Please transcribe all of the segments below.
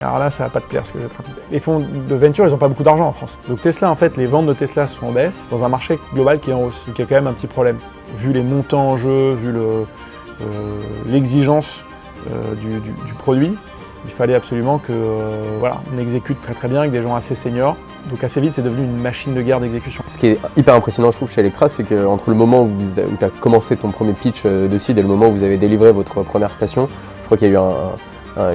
Alors là, ça va pas te plaire ce que je vais te raconter. Les fonds de venture, ils n'ont pas beaucoup d'argent en France. Donc Tesla, en fait, les ventes de Tesla sont en baisse dans un marché global qui est en hausse. Donc il y a quand même un petit problème. Vu les montants en jeu, vu l'exigence du produit, il fallait absolument que on exécute très très bien avec des gens assez seniors. Donc assez vite, c'est devenu une machine de guerre d'exécution. Ce qui est hyper impressionnant, je trouve, chez Electra, c'est qu'entre le moment où tu as commencé ton premier pitch de seed et le moment où vous avez délivré votre première station, je crois qu'il y a eu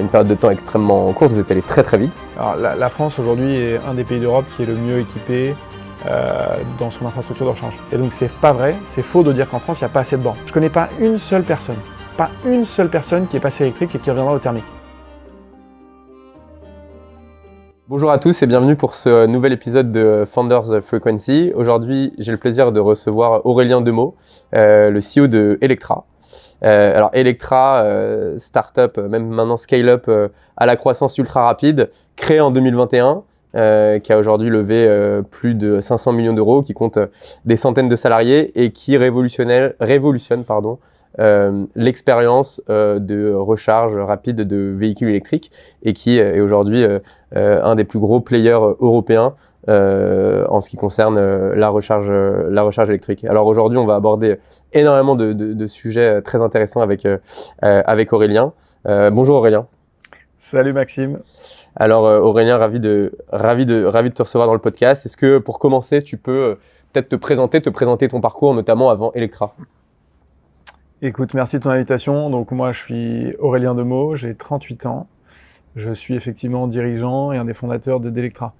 une période de temps extrêmement courte, vous êtes allé très très vite. Alors, la France aujourd'hui est un des pays d'Europe qui est le mieux équipé dans son infrastructure de recharge. Et donc c'est pas vrai, c'est faux de dire qu'en France il n'y a pas assez de bornes. Je connais pas une seule personne qui est passée électrique et qui reviendra au thermique. Bonjour à tous et bienvenue pour ce nouvel épisode de Founders Frequency. Aujourd'hui, j'ai le plaisir de recevoir Aurélien Demeaux, le CEO de Electra. Alors Electra, startup, même maintenant scale-up à la croissance ultra rapide, créée en 2021, qui a aujourd'hui levé plus de 500 millions d'euros, qui compte des centaines de salariés et qui révolutionne l'expérience de recharge rapide de véhicules électriques et qui est aujourd'hui un des plus gros players européens en ce qui concerne la recharge électrique. Alors aujourd'hui, on va aborder énormément de sujets très intéressants avec Aurélien. Bonjour Aurélien. Salut Maxime. Alors Aurélien, ravi de te recevoir dans le podcast. Est-ce que pour commencer, tu peux peut-être te présenter ton parcours, notamment avant Electra? Écoute, merci de ton invitation. Donc moi, je suis Aurélien Demeaux, j'ai 38 ans. Je suis effectivement dirigeant et un des fondateurs de Delectra.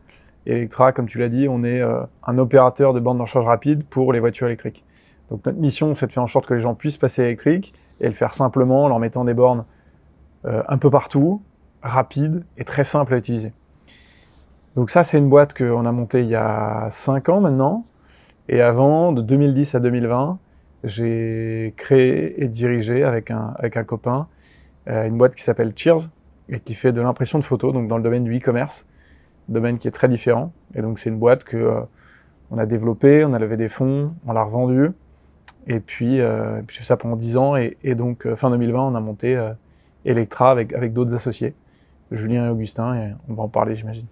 Electra, comme tu l'as dit, on est un opérateur de bornes de recharge rapide pour les voitures électriques. Donc notre mission, c'est de faire en sorte que les gens puissent passer électrique et le faire simplement en leur mettant des bornes un peu partout, rapides et très simples à utiliser. Donc ça, c'est une boîte qu'on a montée il y a 5 ans maintenant. Et avant, de 2010 à 2020, j'ai créé et dirigé avec un copain une boîte qui s'appelle Cheers et qui fait de l'impression de photos, donc dans le domaine du e-commerce, domaine qui est très différent. Et donc c'est une boîte on a développée, on a levé des fonds, on l'a revendue. Et puis j'ai fait ça pendant 10 ans et donc fin 2020, on a monté Electra avec d'autres associés, Julien et Augustin, et on va en parler, j'imagine.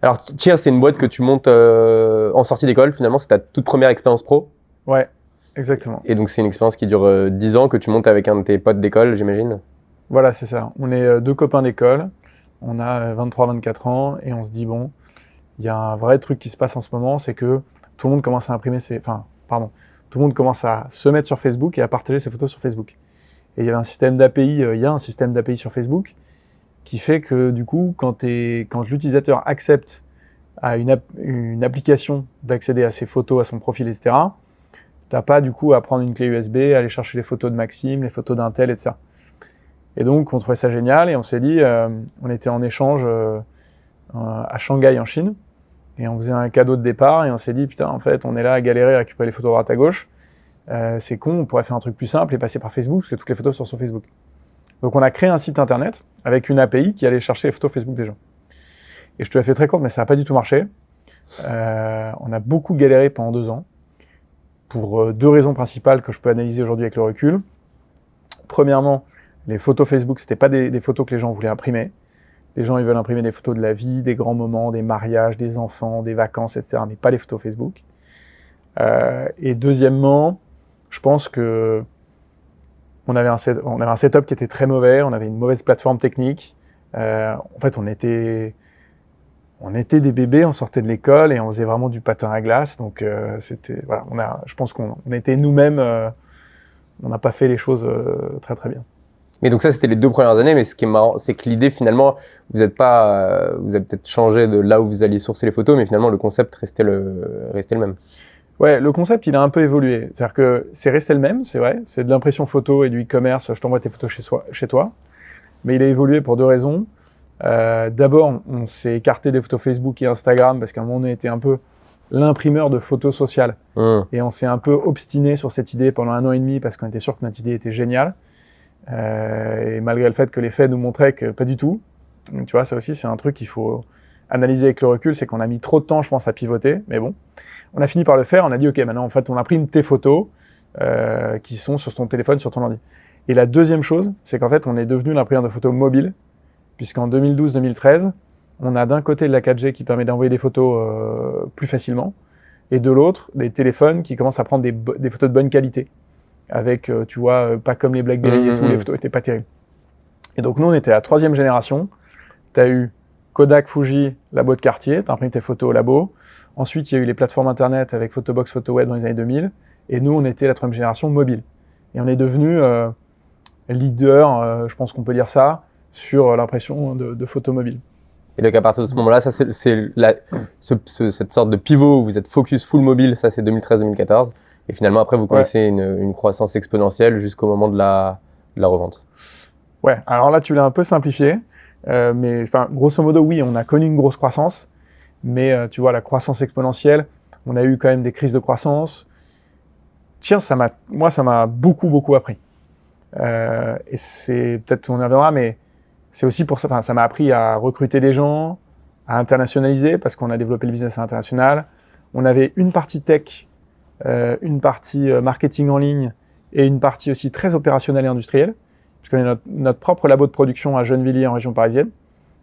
Alors Cheers, c'est une boîte que tu montes en sortie d'école, finalement, c'est ta toute première expérience pro? Ouais, exactement. Et donc c'est une expérience qui dure 10 ans, que tu montes avec un de tes potes d'école, j'imagine? Voilà, c'est ça. On est deux copains d'école, on a 23-24 ans et on se dit bon, il y a un vrai truc qui se passe en ce moment, c'est que tout le monde commence à tout le monde commence à se mettre sur Facebook et à partager ses photos sur Facebook. Et il y a un système d'API sur Facebook qui fait que du coup, quand l'utilisateur accepte à une application d'accéder à ses photos, à son profil, etc., t'as pas du coup à prendre une clé USB, aller chercher les photos de Maxime, les photos d'un tel, etc. Et donc, on trouvait ça génial et on s'est dit, on était en échange à Shanghai en Chine et on faisait un cadeau de départ et on s'est dit, putain, en fait, on est là à galérer à récupérer les photos à droite à gauche. C'est con, on pourrait faire un truc plus simple et passer par Facebook parce que toutes les photos sont sur Facebook. Donc, on a créé un site internet avec une API qui allait chercher les photos Facebook des gens. Et je te la fais très courte, mais ça n'a pas du tout marché. On a beaucoup galéré pendant 2 ans pour 2 raisons principales que je peux analyser aujourd'hui avec le recul. Premièrement, les photos Facebook, c'était pas des photos que les gens voulaient imprimer. Les gens, ils veulent imprimer des photos de la vie, des grands moments, des mariages, des enfants, des vacances, etc., mais pas les photos Facebook. Et deuxièmement, je pense que on avait un setup qui était très mauvais, on avait une mauvaise plateforme technique. En fait, on était des bébés, on sortait de l'école et on faisait vraiment du patin à glace. Donc, je pense qu'on était nous-mêmes, on n'a pas fait les choses très très bien. Mais donc ça, c'était les 2 premières années, mais ce qui est marrant, c'est que l'idée, finalement, vous avez peut-être changé de là où vous alliez sourcer les photos, mais finalement, le concept restait le même. Ouais, le concept, il a un peu évolué. C'est-à-dire que c'est resté le même, c'est vrai. C'est de l'impression photo et du e-commerce. Je t'envoie tes photos chez toi. Mais il a évolué pour 2 raisons. D'abord, on s'est écarté des photos Facebook et Instagram parce qu'à un moment, on était un peu l'imprimeur de photos sociales. Et on s'est un peu obstiné sur cette idée pendant 1 an et demi parce qu'on était sûr que notre idée était géniale. Et malgré le fait que les faits nous montraient que pas du tout. Donc, tu vois, ça aussi, c'est un truc qu'il faut analyser avec le recul, c'est qu'on a mis trop de temps, je pense, à pivoter. Mais bon, on a fini par le faire. On a dit, OK, maintenant, en fait, on imprime tes photos qui sont sur ton téléphone, sur ton ordi. Et la deuxième chose, c'est qu'en fait, on est devenu l'imprimeur de photos mobile puisqu'en 2012-2013, on a d'un côté de la 4G qui permet d'envoyer des photos plus facilement, et de l'autre, des téléphones qui commencent à prendre des photos de bonne qualité, avec, tu vois, pas comme les BlackBerry et tout, les photos étaient pas terribles. Et donc nous, on était à la 3e génération. Tu as eu Kodak, Fuji, labo de quartier, tu imprimes tes photos au labo. Ensuite, il y a eu les plateformes internet avec Photobox, PhotoWeb dans les années 2000. Et nous, on était la 3e génération mobile. Et on est devenu leader, je pense qu'on peut dire ça, sur l'impression de photos mobiles. Et donc à partir de ce moment-là, ça c'est cette sorte de pivot où vous êtes focus full mobile, ça c'est 2013-2014. Et finalement après vous connaissez une croissance exponentielle jusqu'au moment de la revente. Ouais, alors là tu l'as un peu simplifié, mais grosso modo oui, on a connu une grosse croissance, mais tu vois la croissance exponentielle, on a eu quand même des crises de croissance. Tiens, ça m'a beaucoup appris. Et c'est peut-être on y reviendra, mais c'est aussi pour ça, enfin, ça m'a appris à recruter des gens, à internationaliser, parce qu'on a développé le business international. On avait une partie tech, une partie marketing en ligne, et une partie aussi très opérationnelle et industrielle, puisqu'on a notre propre labo de production à Gennevilliers, en région parisienne,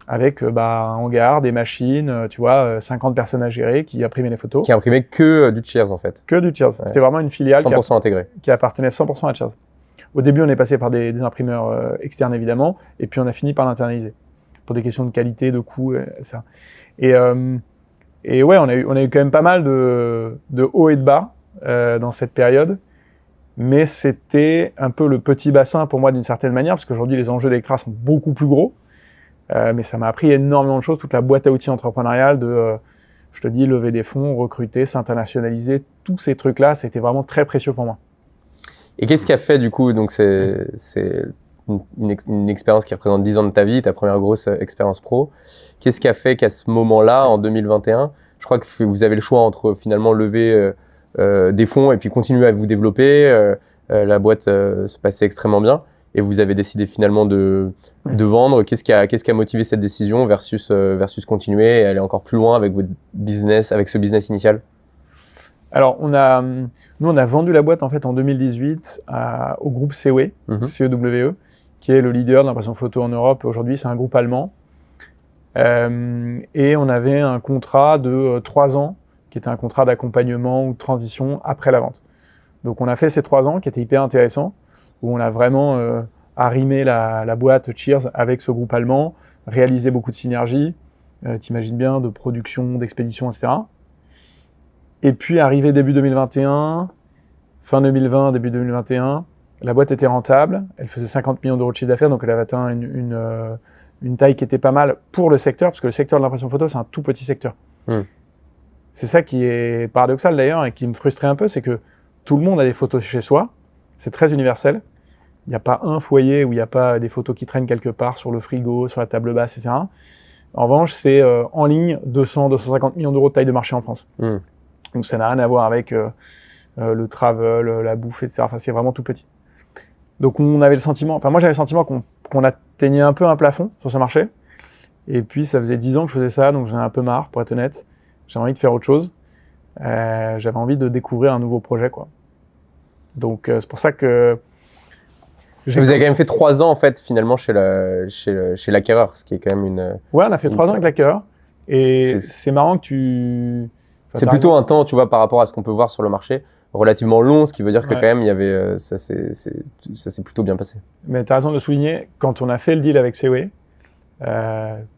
avec un hangar, des machines, tu vois, 50 personnes à gérer qui imprimaient les photos. Qui imprimaient que du Cheers, en fait. Que du Cheers. Ouais, c'était vraiment une filiale 100% intégrée. Qui appartenait 100% à Cheers. Au début, on est passé par des imprimeurs externes, évidemment, et puis on a fini par l'internaliser, pour des questions de qualité, de coût, ça. Et ouais, on a eu quand même pas mal de hauts et de bas dans cette période, mais c'était un peu le petit bassin pour moi d'une certaine manière, parce qu'aujourd'hui, les enjeux d'Electra sont beaucoup plus gros, mais ça m'a appris énormément de choses, toute la boîte à outils entrepreneuriale je te dis, lever des fonds, recruter, s'internationaliser, tous ces trucs-là, c'était vraiment très précieux pour moi. Et qu'est-ce qui a fait du coup, donc c'est une expérience qui représente 10 ans de ta vie, ta première grosse expérience pro. Qu'est-ce qui a fait qu'à ce moment-là, en 2021, je crois que vous avez le choix entre finalement lever des fonds et puis continuer à vous développer. La boîte se passait extrêmement bien et vous avez décidé finalement de vendre. Qu'est-ce qui a motivé cette décision versus continuer et aller encore plus loin avec votre business, avec ce business initial? Alors, nous, on a vendu la boîte en fait en 2018 au groupe CEWE, CEWE, qui est le leader de l'impression photo en Europe. Aujourd'hui, c'est un groupe allemand. Et on avait un contrat de 3 ans, qui était un contrat d'accompagnement ou de transition après la vente. Donc, on a fait ces 3 ans, qui étaient hyper intéressants, où on a vraiment arrimé la boîte Cheers avec ce groupe allemand, réalisé beaucoup de synergies, t'imagines bien, de production, d'expédition, etc. Et puis, arrivé début 2021, fin 2020, début 2021, la boîte était rentable, elle faisait 50 millions d'euros de chiffre d'affaires, donc elle avait atteint une taille qui était pas mal pour le secteur, parce que le secteur de l'impression photo, c'est un tout petit secteur. C'est ça qui est paradoxal d'ailleurs, et qui me frustrait un peu, c'est que tout le monde a des photos chez soi, c'est très universel, il n'y a pas un foyer où il n'y a pas des photos qui traînent quelque part sur le frigo, sur la table basse, etc. En revanche, c'est en ligne 200-250 millions d'euros de taille de marché en France. Donc ça n'a rien à voir avec le travel, la bouffe, etc. Enfin, c'est vraiment tout petit. Donc on avait le sentiment, enfin moi j'avais le sentiment qu'on atteignait un peu un plafond sur ce marché. Et puis ça faisait 10 ans que je faisais ça, donc j'en ai un peu marre, pour être honnête. J'avais envie de faire autre chose. J'avais envie de découvrir un nouveau projet, quoi. Donc c'est pour ça que... Vous avez quand même fait 3 ans en fait finalement chez l'acquéreur, ce qui est quand même une... Ouais, on a fait 3 ans avec l'acquéreur. Et c'est marrant que tu... C'est plutôt un temps, tu vois, par rapport à ce qu'on peut voir sur le marché, relativement long, ce qui veut dire que quand même, il y avait, ça s'est plutôt bien passé. Mais tu as raison de le souligner, quand on a fait le deal avec CEWE,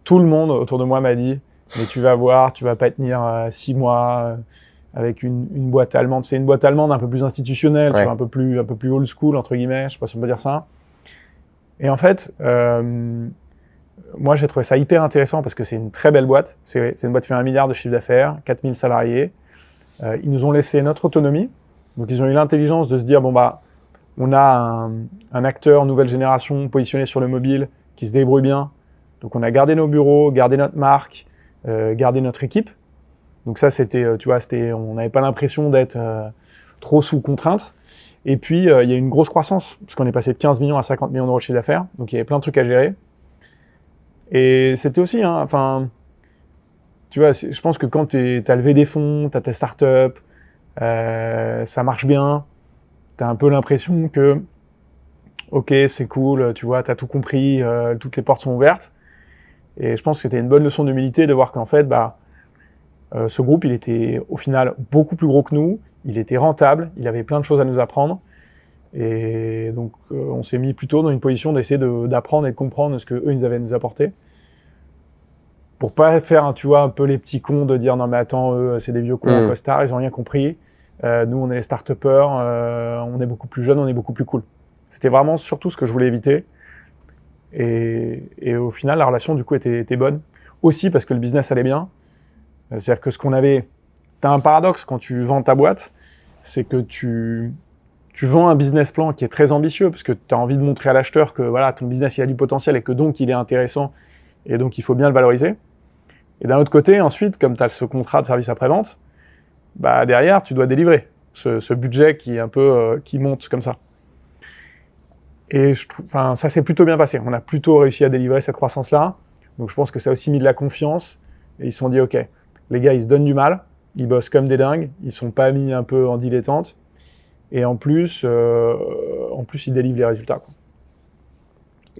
tout le monde autour de moi m'a dit « Mais tu vas voir, tu vas pas tenir 6 mois avec une boîte allemande. » C'est une boîte allemande un peu plus institutionnelle, tu vois, un peu plus old school, entre guillemets, je sais pas si on peut dire ça. Et en fait, moi, j'ai trouvé ça hyper intéressant parce que c'est une très belle boîte. C'est une boîte qui fait 1 milliard de chiffre d'affaires, 4000 salariés. Ils nous ont laissé notre autonomie. Donc, ils ont eu l'intelligence de se dire, bon, bah, on a un acteur nouvelle génération positionné sur le mobile qui se débrouille bien. Donc, on a gardé nos bureaux, gardé notre marque, gardé notre équipe. Donc, ça, c'était, tu vois, on n'avait pas l'impression d'être trop sous contrainte. Et puis, il y a eu une grosse croissance parce qu'on est passé de 15 millions à 50 millions d'euros de chiffre d'affaires. Donc, il y avait plein de trucs à gérer. Et c'était aussi, hein, enfin, tu vois, je pense que quand tu as levé des fonds, tu as ta start-up, ça marche bien, tu as un peu l'impression que, ok, c'est cool, tu vois, tu as tout compris, toutes les portes sont ouvertes. Et je pense que c'était une bonne leçon d'humilité de voir qu'en fait, ce groupe, il était au final beaucoup plus gros que nous, il était rentable, il avait plein de choses à nous apprendre. Et donc, on s'est mis plutôt dans une position d'essayer d'apprendre et de comprendre ce qu'eux, ils avaient à nous apporter. Pour pas faire, tu vois, un peu les petits cons de dire non mais attends, eux, c'est des vieux cons en costard, ils ont rien compris. Nous, on est les start-upers, on est beaucoup plus jeunes, on est beaucoup plus cool. C'était vraiment surtout ce que je voulais éviter. Et au final, la relation, du coup, était bonne. Aussi parce que le business allait bien. C'est-à-dire que ce qu'on avait... T'as un paradoxe quand tu vends ta boîte, c'est que tu vends un business plan qui est très ambitieux, parce que tu as envie de montrer à l'acheteur que voilà, ton business il a du potentiel et que donc il est intéressant, et donc il faut bien le valoriser. Et d'un autre côté, ensuite, comme tu as ce contrat de service après-vente, derrière, tu dois délivrer ce budget qui est un peu qui monte comme ça. Et ça s'est plutôt bien passé. On a plutôt réussi à délivrer cette croissance-là. Donc je pense que ça a aussi mis de la confiance. Et ils se sont dit, OK, les gars, ils se donnent du mal, ils bossent comme des dingues, ils ne sont pas mis un peu en dilettante. Et en plus, ils délivrent les résultats, quoi.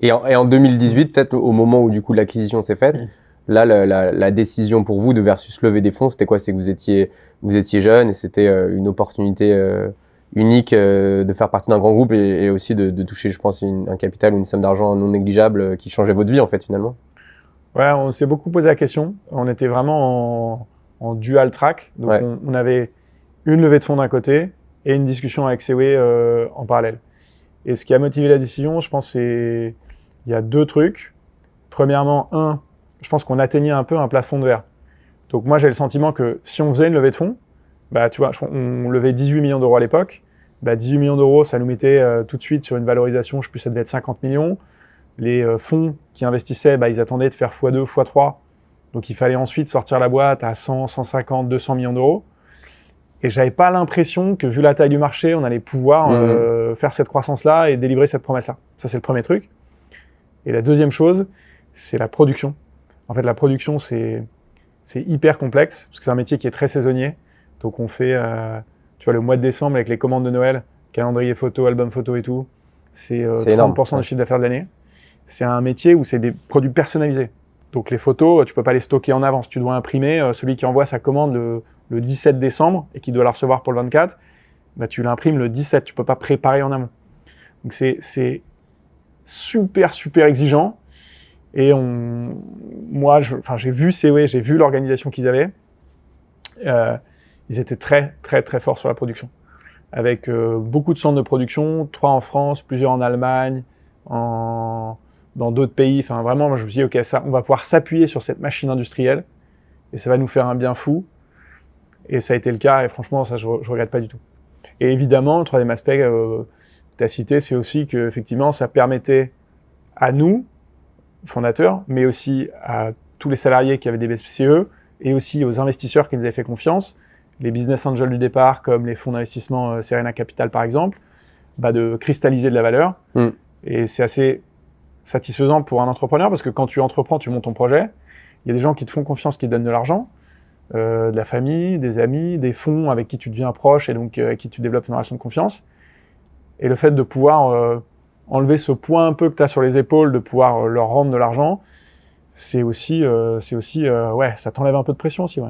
Et en 2018, peut-être au moment où du coup l'acquisition s'est faite, là, la décision pour vous de versus lever des fonds, c'était quoi? C'est que vous étiez jeune et c'était une opportunité unique de faire partie d'un grand groupe et aussi de toucher, je pense, un capital ou une somme d'argent non négligeable qui changeait votre vie, en fait, finalement. Ouais, on s'est beaucoup posé la question. On était vraiment en dual track. Donc, on avait une levée de fonds d'un côté et une discussion avec Sewe en parallèle. Et ce qui a motivé la décision, je pense, il y a deux trucs. Premièrement, je pense qu'on atteignait un peu un plafond de verre. Donc moi, j'ai le sentiment que si on faisait une levée de fonds, tu vois, on levait 18 millions d'euros à l'époque. 18 millions d'euros, ça nous mettait tout de suite sur une valorisation, je sais plus, ça devait être 50 millions. Les fonds qui investissaient, ils attendaient de faire x2, x3. Donc il fallait ensuite sortir la boîte à 100, 150, 200 millions d'euros. Et j'avais pas l'impression que, vu la taille du marché, on allait pouvoir faire cette croissance-là et délivrer cette promesse-là. Ça, c'est le premier truc. Et la deuxième chose, c'est la production. En fait, la production, c'est hyper complexe, parce que c'est un métier qui est très saisonnier. Donc, on fait, tu vois, le mois de décembre, avec les commandes de Noël, calendrier photo, album photo et tout, c'est 30% du chiffre d'affaires de l'année. C'est un métier où c'est des produits personnalisés. Donc, les photos, tu peux pas les stocker en avance. Tu dois imprimer. Celui qui envoie sa commande le 17 décembre et qui doit la recevoir pour le 24, tu l'imprimes le 17. Tu peux pas préparer en amont. Donc, c'est super, super exigeant. Et moi, j'ai vu Sewe, j'ai vu l'organisation qu'ils avaient. Ils étaient très, très, très forts sur la production. Avec beaucoup de centres de production, 3 en France, plusieurs en Allemagne, dans d'autres pays. Enfin, vraiment, moi, je me suis dit, OK, on va pouvoir s'appuyer sur cette machine industrielle et ça va nous faire un bien fou. Et ça a été le cas, et franchement, ça, je regrette pas du tout. Et évidemment, le troisième aspect que tu as cité, c'est aussi qu'effectivement, ça permettait à nous, fondateurs, mais aussi à tous les salariés qui avaient des BSPCE, et aussi aux investisseurs qui nous avaient fait confiance, les business angels du départ, comme les fonds d'investissement Serena Capital par exemple, de cristalliser de la valeur. Et c'est assez satisfaisant pour un entrepreneur, parce que quand tu entreprends, tu montes ton projet, il y a des gens qui te font confiance, qui te donnent de l'argent, de la famille, des amis, des fonds avec qui tu deviens proche et donc avec qui tu développes une relation de confiance. Et le fait de pouvoir enlever ce poids un peu que tu as sur les épaules, de pouvoir leur rendre de l'argent, c'est aussi ça t'enlève un peu de pression aussi, ouais.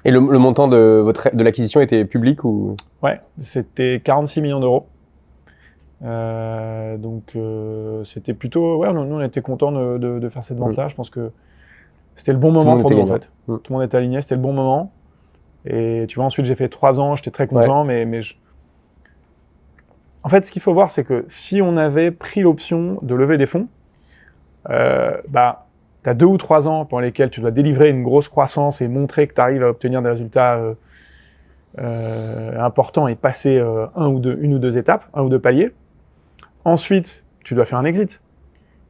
Et le montant de l'acquisition était public ou? Ouais, c'était 46 millions d'euros. C'était plutôt... Ouais, nous, on était contents de faire cette vente-là. Je pense que c'était le bon moment pour nous, en fait. Tout le monde était aligné, c'était le bon moment. Et tu vois, ensuite, j'ai fait 3 ans, j'étais très content, mais en fait, ce qu'il faut voir, c'est que si on avait pris l'option de lever des fonds, tu as 2 ou 3 ans pendant lesquels tu dois délivrer une grosse croissance et montrer que tu arrives à obtenir des résultats importants et passer une ou deux étapes, 1 ou 2 paliers. Ensuite, tu dois faire un exit.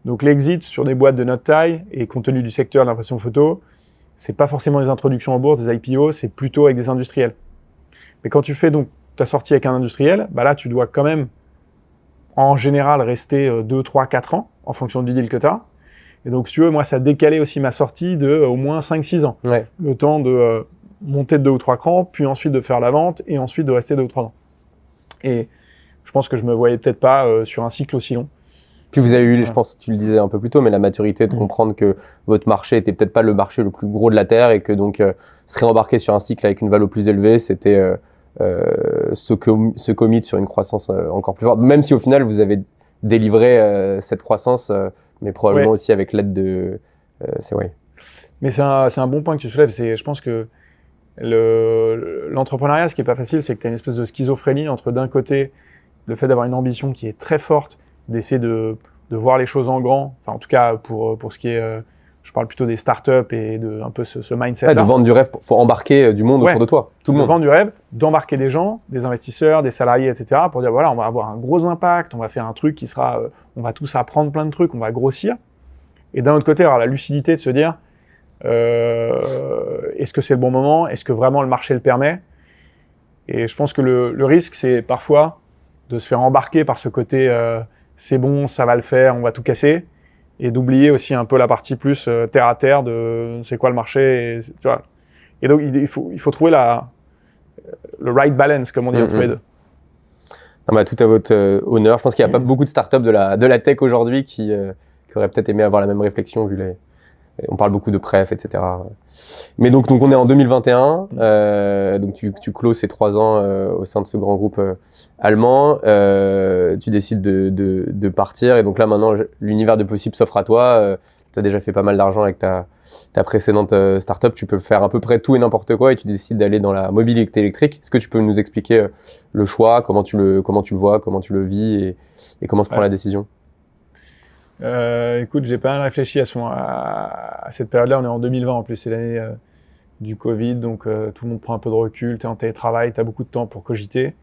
Donc l'exit sur des boîtes de notre taille et compte tenu du secteur de l'impression photo, c'est pas forcément des introductions en bourse, des IPO, c'est plutôt avec des industriels. Mais quand tu fais donc ta sortie avec un industriel, là tu dois quand même en général rester 2, 3, 4 ans en fonction du deal que tu as. Et donc si tu veux, moi ça a décalé aussi ma sortie de au moins 5-6 ans. Ouais. Le temps de monter de 2 ou 3 crans, puis ensuite de faire la vente et ensuite de rester 2 ou 3 ans. Et je pense que je me voyais peut-être pas sur un cycle aussi long. Puis vous avez eu, Ouais. je pense, tu le disais un peu plus tôt, mais la maturité de comprendre que votre marché était peut-être pas le marché le plus gros de la Terre et que donc se réembarquer sur un cycle avec une valeur plus élevée, c'était se commit sur une croissance encore plus forte. Même si au final, vous avez délivré cette croissance, mais probablement Ouais. aussi avec l'aide de... c'est ouais. Mais c'est un bon point que tu soulèves. Je pense que l'entrepreneuriat, ce qui est pas facile, c'est que tu as une espèce de schizophrénie entre d'un côté le fait d'avoir une ambition qui est très forte, d'essayer de voir les choses en grand, enfin en tout cas pour ce qui est, je parle plutôt des startups et de un peu ce mindset-là. Ouais, de vendre du rêve, faut embarquer du monde Ouais. autour de toi, tout le De monde. vendre du rêve, d'embarquer des gens, des investisseurs, des salariés, etc. pour dire voilà, on va avoir un gros impact, on va faire un truc qui sera, on va tous apprendre plein de trucs, on va grossir. Et d'un autre côté, avoir la lucidité de se dire est-ce que c'est le bon moment? Est-ce que vraiment le marché le permet? Et je pense que le risque, c'est parfois de se faire embarquer par ce côté c'est bon, ça va le faire, on va tout casser, et d'oublier aussi un peu la partie plus terre à terre de c'est quoi le marché, et, tu vois. Et donc il faut trouver le right balance, comme on dit entre les deux. Ah bah, tout à votre honneur. Je pense qu'il n'y a pas beaucoup de startups de la tech aujourd'hui qui auraient peut-être aimé avoir la même réflexion vu les... On parle beaucoup de préf, etc. Mais donc on est en 2021, donc tu closes ces 3 ans au sein de ce grand groupe allemand, tu décides de partir, et donc là maintenant l'univers de possibles s'offre à toi, tu as déjà fait pas mal d'argent avec ta précédente startup, tu peux faire à peu près tout et n'importe quoi, et tu décides d'aller dans la mobilité électrique. Est-ce que tu peux nous expliquer le choix, comment tu le vois, comment tu le vis, et comment se prend la décision? Écoute, j'ai pas mal réfléchi à cette période-là. On est en 2020 en plus, c'est l'année du Covid, donc tout le monde prend un peu de recul, tu es en télétravail, tu as beaucoup de temps pour cogiter.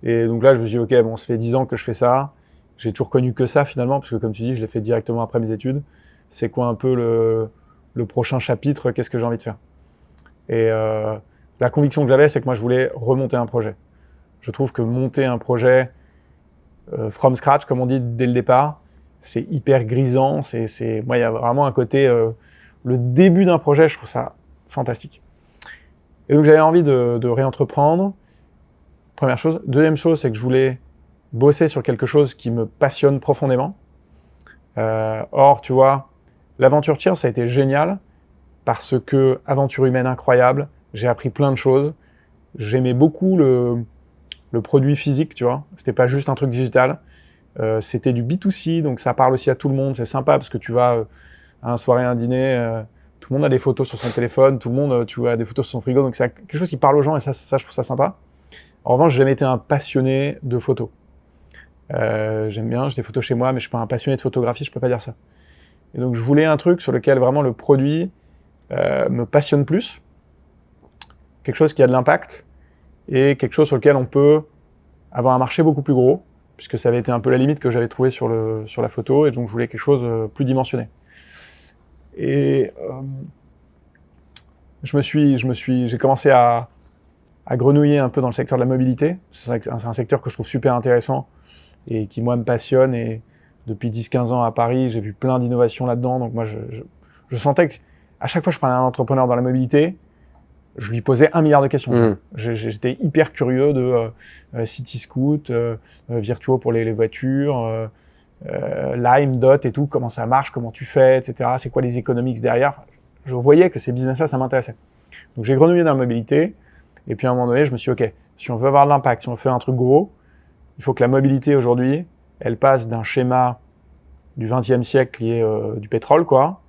Et donc là, je me suis dit, ok, bon, ça fait 10 ans que je fais ça. J'ai toujours connu que ça finalement, parce que comme tu dis, je l'ai fait directement après mes études. C'est quoi un peu le prochain chapitre? Qu'est-ce que j'ai envie de faire? Et la conviction que j'avais, c'est que moi, je voulais remonter un projet. Je trouve que monter un projet from scratch, comme on dit dès le départ, c'est hyper grisant. Moi, il y a vraiment un côté, le début d'un projet, je trouve ça fantastique. Et donc, j'avais envie de réentreprendre. Première chose. Deuxième chose, c'est que je voulais bosser sur quelque chose qui me passionne profondément. Or, tu vois, l'aventure Cheers, ça a été génial parce que aventure humaine incroyable, j'ai appris plein de choses. J'aimais beaucoup le produit physique, tu vois. C'était pas juste un truc digital. C'était du B2C, donc ça parle aussi à tout le monde. C'est sympa parce que tu vas à un soirée, un dîner, tout le monde a des photos sur son téléphone, tout le monde, tu vois, a des photos sur son frigo, donc c'est quelque chose qui parle aux gens, et ça je trouve ça sympa. En revanche, j'ai jamais été un passionné de photos. J'aime bien, j'ai des photos chez moi, mais je suis pas un passionné de photographie, je peux pas dire ça. Et donc je voulais un truc sur lequel vraiment le produit me passionne plus, quelque chose qui a de l'impact, et quelque chose sur lequel on peut avoir un marché beaucoup plus gros, puisque ça avait été un peu la limite que j'avais trouvée sur la photo, et donc je voulais quelque chose plus dimensionné. Et j'ai commencé à grenouiller un peu dans le secteur de la mobilité. C'est un secteur que je trouve super intéressant et qui, moi, me passionne. Et depuis 10-15 ans à Paris, j'ai vu plein d'innovations là-dedans. Donc moi, je sentais qu'à chaque fois que je parlais à un entrepreneur dans la mobilité, je lui posais 1 milliard de questions. J'étais hyper curieux de CityScoot, Virtuo pour les voitures, Lime, Dot et tout, comment ça marche, comment tu fais, etc. C'est quoi les economics derrière? Enfin, je voyais que ces business-là, ça m'intéressait. Donc j'ai grenouillé dans la mobilité, et puis à un moment donné, je me suis dit, ok, si on veut avoir de l'impact, si on veut faire un truc gros, il faut que la mobilité aujourd'hui, elle passe d'un schéma du XXe siècle qui est du pétrole, quoi,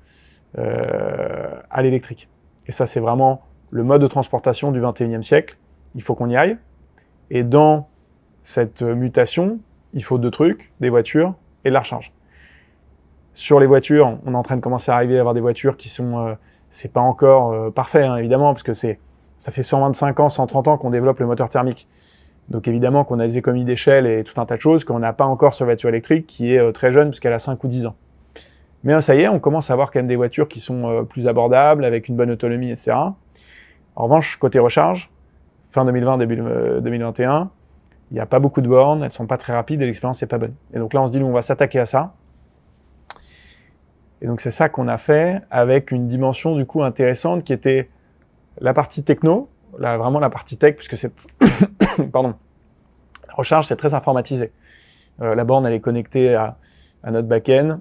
à l'électrique. Et ça, c'est vraiment le mode de transportation du XXIe siècle. Il faut qu'on y aille. Et dans cette mutation, il faut 2 trucs, des voitures et de la recharge. Sur les voitures, on est en train de commencer à arriver à avoir des voitures qui sont... c'est pas encore parfait, hein, évidemment, parce que ça fait 125 ans, 130 ans qu'on développe le moteur thermique. Donc évidemment qu'on a des économies d'échelle et tout un tas de choses qu'on n'a pas encore sur la voiture électrique, qui est très jeune, puisqu'elle a 5 ou 10 ans. Mais ça y est, on commence à avoir quand même des voitures qui sont plus abordables, avec une bonne autonomie, etc. En revanche, côté recharge, fin 2020, début 2021, il n'y a pas beaucoup de bornes, elles ne sont pas très rapides et l'expérience n'est pas bonne. Et donc là, on se dit, nous, on va s'attaquer à ça. Et donc c'est ça qu'on a fait, avec une dimension du coup intéressante qui était la partie techno, vraiment la partie tech, puisque c'est... Pardon. La recharge, c'est très informatisé. La borne, elle est connectée à à notre back-end.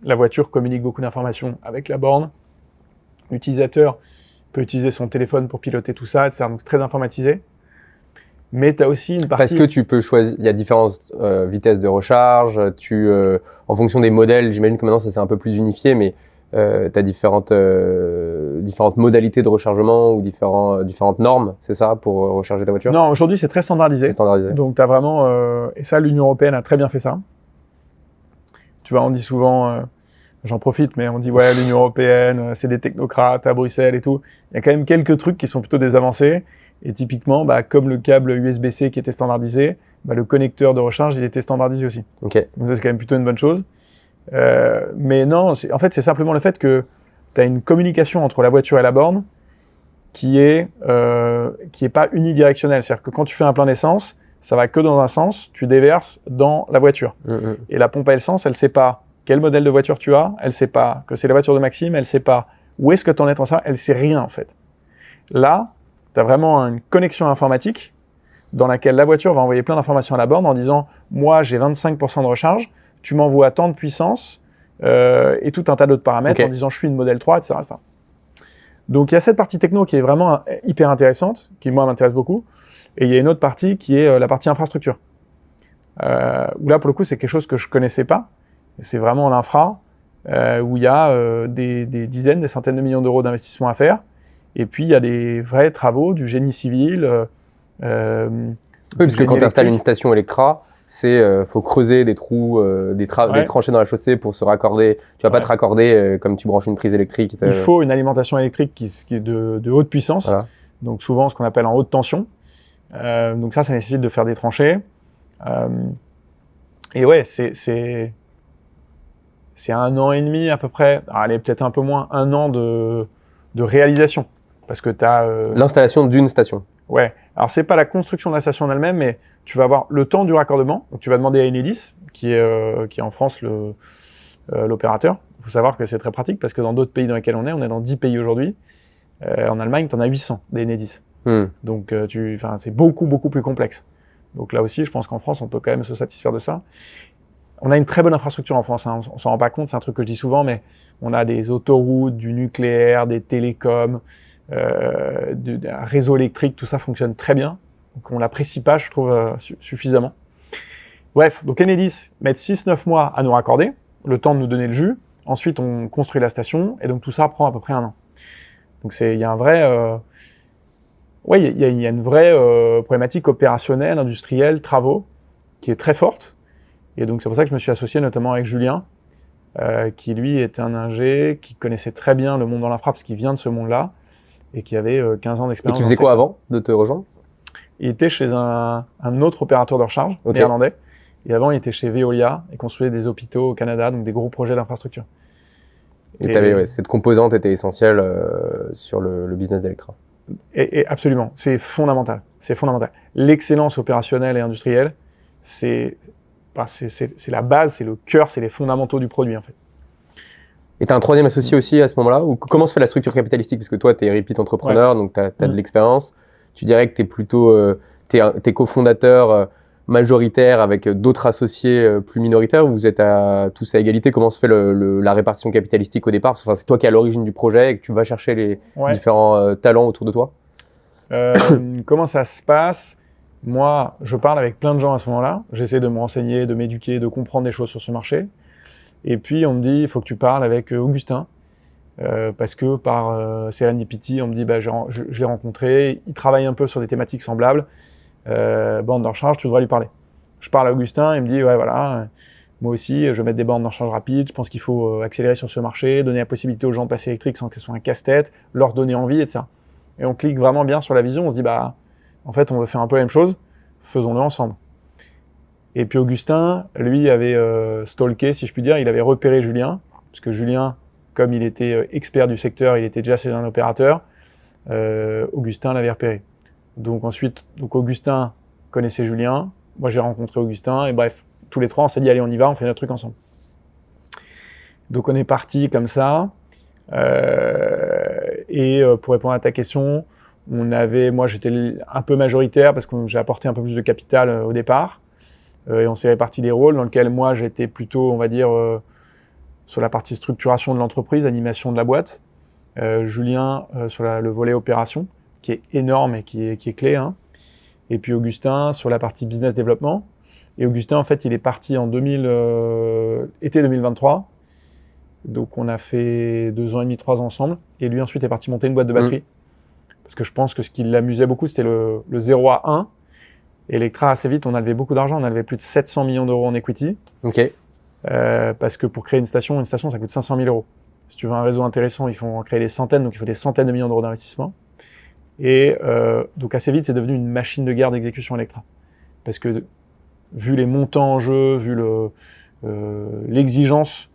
La voiture communique beaucoup d'informations avec la borne. L'utilisateur peut utiliser son téléphone pour piloter tout ça, etc. Donc, c'est très informatisé. Mais tu as aussi une partie... Parce que tu peux choisir, il y a différentes vitesses de recharge, en fonction des modèles, j'imagine que maintenant ça c'est un peu plus unifié, mais tu as différentes modalités de rechargement ou différentes normes, c'est ça, pour recharger ta voiture? Non, aujourd'hui c'est très standardisé. C'est standardisé. Donc tu as vraiment... et ça, l'Union européenne a très bien fait ça. Tu vois, on dit souvent... J'en profite, mais on dit, ouais, l'Union européenne, c'est des technocrates à Bruxelles et tout. Il y a quand même quelques trucs qui sont plutôt des avancées. Et typiquement, comme le câble USB-C qui était standardisé, le connecteur de recharge, il était standardisé aussi. Ok. Donc ça, c'est quand même plutôt une bonne chose. Mais non, en fait, c'est simplement le fait que tu as une communication entre la voiture et la borne qui est pas unidirectionnelle. C'est-à-dire que quand tu fais un plein d'essence, ça va que dans un sens, tu déverses dans la voiture. Et la pompe à essence, elle sait pas quel modèle de voiture tu as, elle sait pas que c'est la voiture de Maxime, elle sait pas où est-ce que tu en es dans ça, elle sait rien en fait. Là, tu as vraiment une connexion informatique dans laquelle la voiture va envoyer plein d'informations à la borne en disant « Moi, j'ai 25% de recharge, tu m'envoies tant de puissance et tout un tas d'autres paramètres en disant « Je suis une modèle 3, etc. etc. » Donc, il y a cette partie techno qui est vraiment hyper intéressante, qui, moi, m'intéresse beaucoup. Et il y a une autre partie qui est la partie infrastructure. Où là, pour le coup, c'est quelque chose que je ne connaissais pas. C'est vraiment l'infra, où il y a des dizaines, des centaines de millions d'euros d'investissement à faire. Et puis, il y a des vrais travaux du génie civil. Oui, parce que quand tu installes une station Electra, faut creuser des trous, des tranchées dans la chaussée pour se raccorder. Tu vas pas te raccorder comme tu branches une prise électrique. Il faut une alimentation électrique qui est de haute puissance, voilà. Donc souvent ce qu'on appelle en haute tension. Donc ça nécessite de faire des tranchées. Et ouais, c'est 1 an et demi à peu près, allez, peut-être un peu moins, 1 an de réalisation. Parce que tu as... l'installation d'une station. Ouais. Alors, c'est pas la construction de la station en elle-même, mais tu vas avoir le temps du raccordement. Donc, tu vas demander à Enedis, qui est en France l'opérateur. Il faut savoir que c'est très pratique parce que dans d'autres pays dans lesquels on est dans 10 pays aujourd'hui. En Allemagne, tu en as 800 des Enedis. Donc, c'est beaucoup, beaucoup plus complexe. Donc là aussi, je pense qu'en France, on peut quand même se satisfaire de ça. On a une très bonne infrastructure en France, hein. On s'en rend pas compte, c'est un truc que je dis souvent, mais on a des autoroutes, du nucléaire, des télécoms, un réseau électrique, tout ça fonctionne très bien. Donc on l'apprécie pas, je trouve, suffisamment. Bref, donc Enedis met 6-9 mois à nous raccorder, le temps de nous donner le jus. Ensuite, on construit la station, et donc tout ça prend à peu près 1 an. Donc il y a un vrai... il y a une vraie problématique opérationnelle, industrielle, travaux, qui est très forte. Et donc, c'est pour ça que je me suis associé notamment avec Julien, qui lui était un ingé, qui connaissait très bien le monde dans l'infra, parce qu'il vient de ce monde-là, et qui avait 15 ans d'expérience. Et qui faisait quoi avant de te rejoindre? Il était chez un autre opérateur de recharge, néerlandais. Et avant, il était chez Veolia, et construisait des hôpitaux au Canada, donc des gros projets d'infrastructure. Et cette composante était essentielle sur le business d'Electra. Et absolument, c'est fondamental. C'est fondamental. L'excellence opérationnelle et industrielle, c'est la base, c'est le cœur, c'est les fondamentaux du produit en fait. Et tu as un troisième associé aussi à ce moment-là? Ou comment se fait la structure capitalistique? Parce que toi, tu es repeat entrepreneur, donc tu as de l'expérience. Tu dirais que tu es plutôt t'es cofondateur majoritaire avec d'autres associés plus minoritaires, ou vous êtes tous à égalité? Comment se fait la répartition capitalistique au départ? Enfin, c'est toi qui es à l'origine du projet et que tu vas chercher les différents talents autour de toi? Comment ça se passe? Moi, je parle avec plein de gens à ce moment-là. J'essaie de me renseigner, de m'éduquer, de comprendre des choses sur ce marché. Et puis, on me dit, il faut que tu parles avec Augustin. Parce que par Serendipity, on me dit, je l'ai rencontré, il travaille un peu sur des thématiques semblables. Borne de recharge, tu devrais lui parler. Je parle à Augustin, il me dit, ouais, voilà, moi aussi, je vais mettre des bornes de recharge rapides. Je pense qu'il faut accélérer sur ce marché, donner la possibilité aux gens de passer électrique sans que ce soit un casse-tête, leur donner envie, etc. Et on clique vraiment bien sur la vision, on se dit, en fait, on veut faire un peu la même chose, faisons-le ensemble. Et puis Augustin, lui, avait stalké, si je puis dire, il avait repéré Julien, parce que Julien, comme il était expert du secteur, il était déjà chez un opérateur, Augustin l'avait repéré. Donc Augustin connaissait Julien, moi j'ai rencontré Augustin, et bref, tous les trois, on s'est dit, allez, on y va, on fait notre truc ensemble. Donc on est parti comme ça, et pour répondre à ta question, moi j'étais un peu majoritaire parce que j'ai apporté un peu plus de capital au départ. et on s'est réparti des rôles dans lesquels moi j'étais plutôt, on va dire, sur la partie structuration de l'entreprise, animation de la boîte. Julien sur le volet opération, qui est énorme et qui est clé, hein. Et puis Augustin sur la partie business développement. Et Augustin, en fait, il est parti en été 2023. Donc, on a fait 2 ans et demi, 3 ans ensemble. Et lui, ensuite, est parti monter une boîte de batterie. Parce que je pense que ce qui l'amusait beaucoup, c'était le 0 à 1. Et Electra, assez vite, on a levé beaucoup d'argent. On a levé plus de 700 millions d'euros en equity. Ok. Parce que pour créer une station, ça coûte 500 000 euros. Si tu veux un réseau intéressant, il faut en créer des centaines. Donc, il faut des centaines de millions d'euros d'investissement. Et donc, assez vite, c'est devenu une machine de guerre d'exécution Electra. Parce que, vu les montants en jeu, vu l'exigence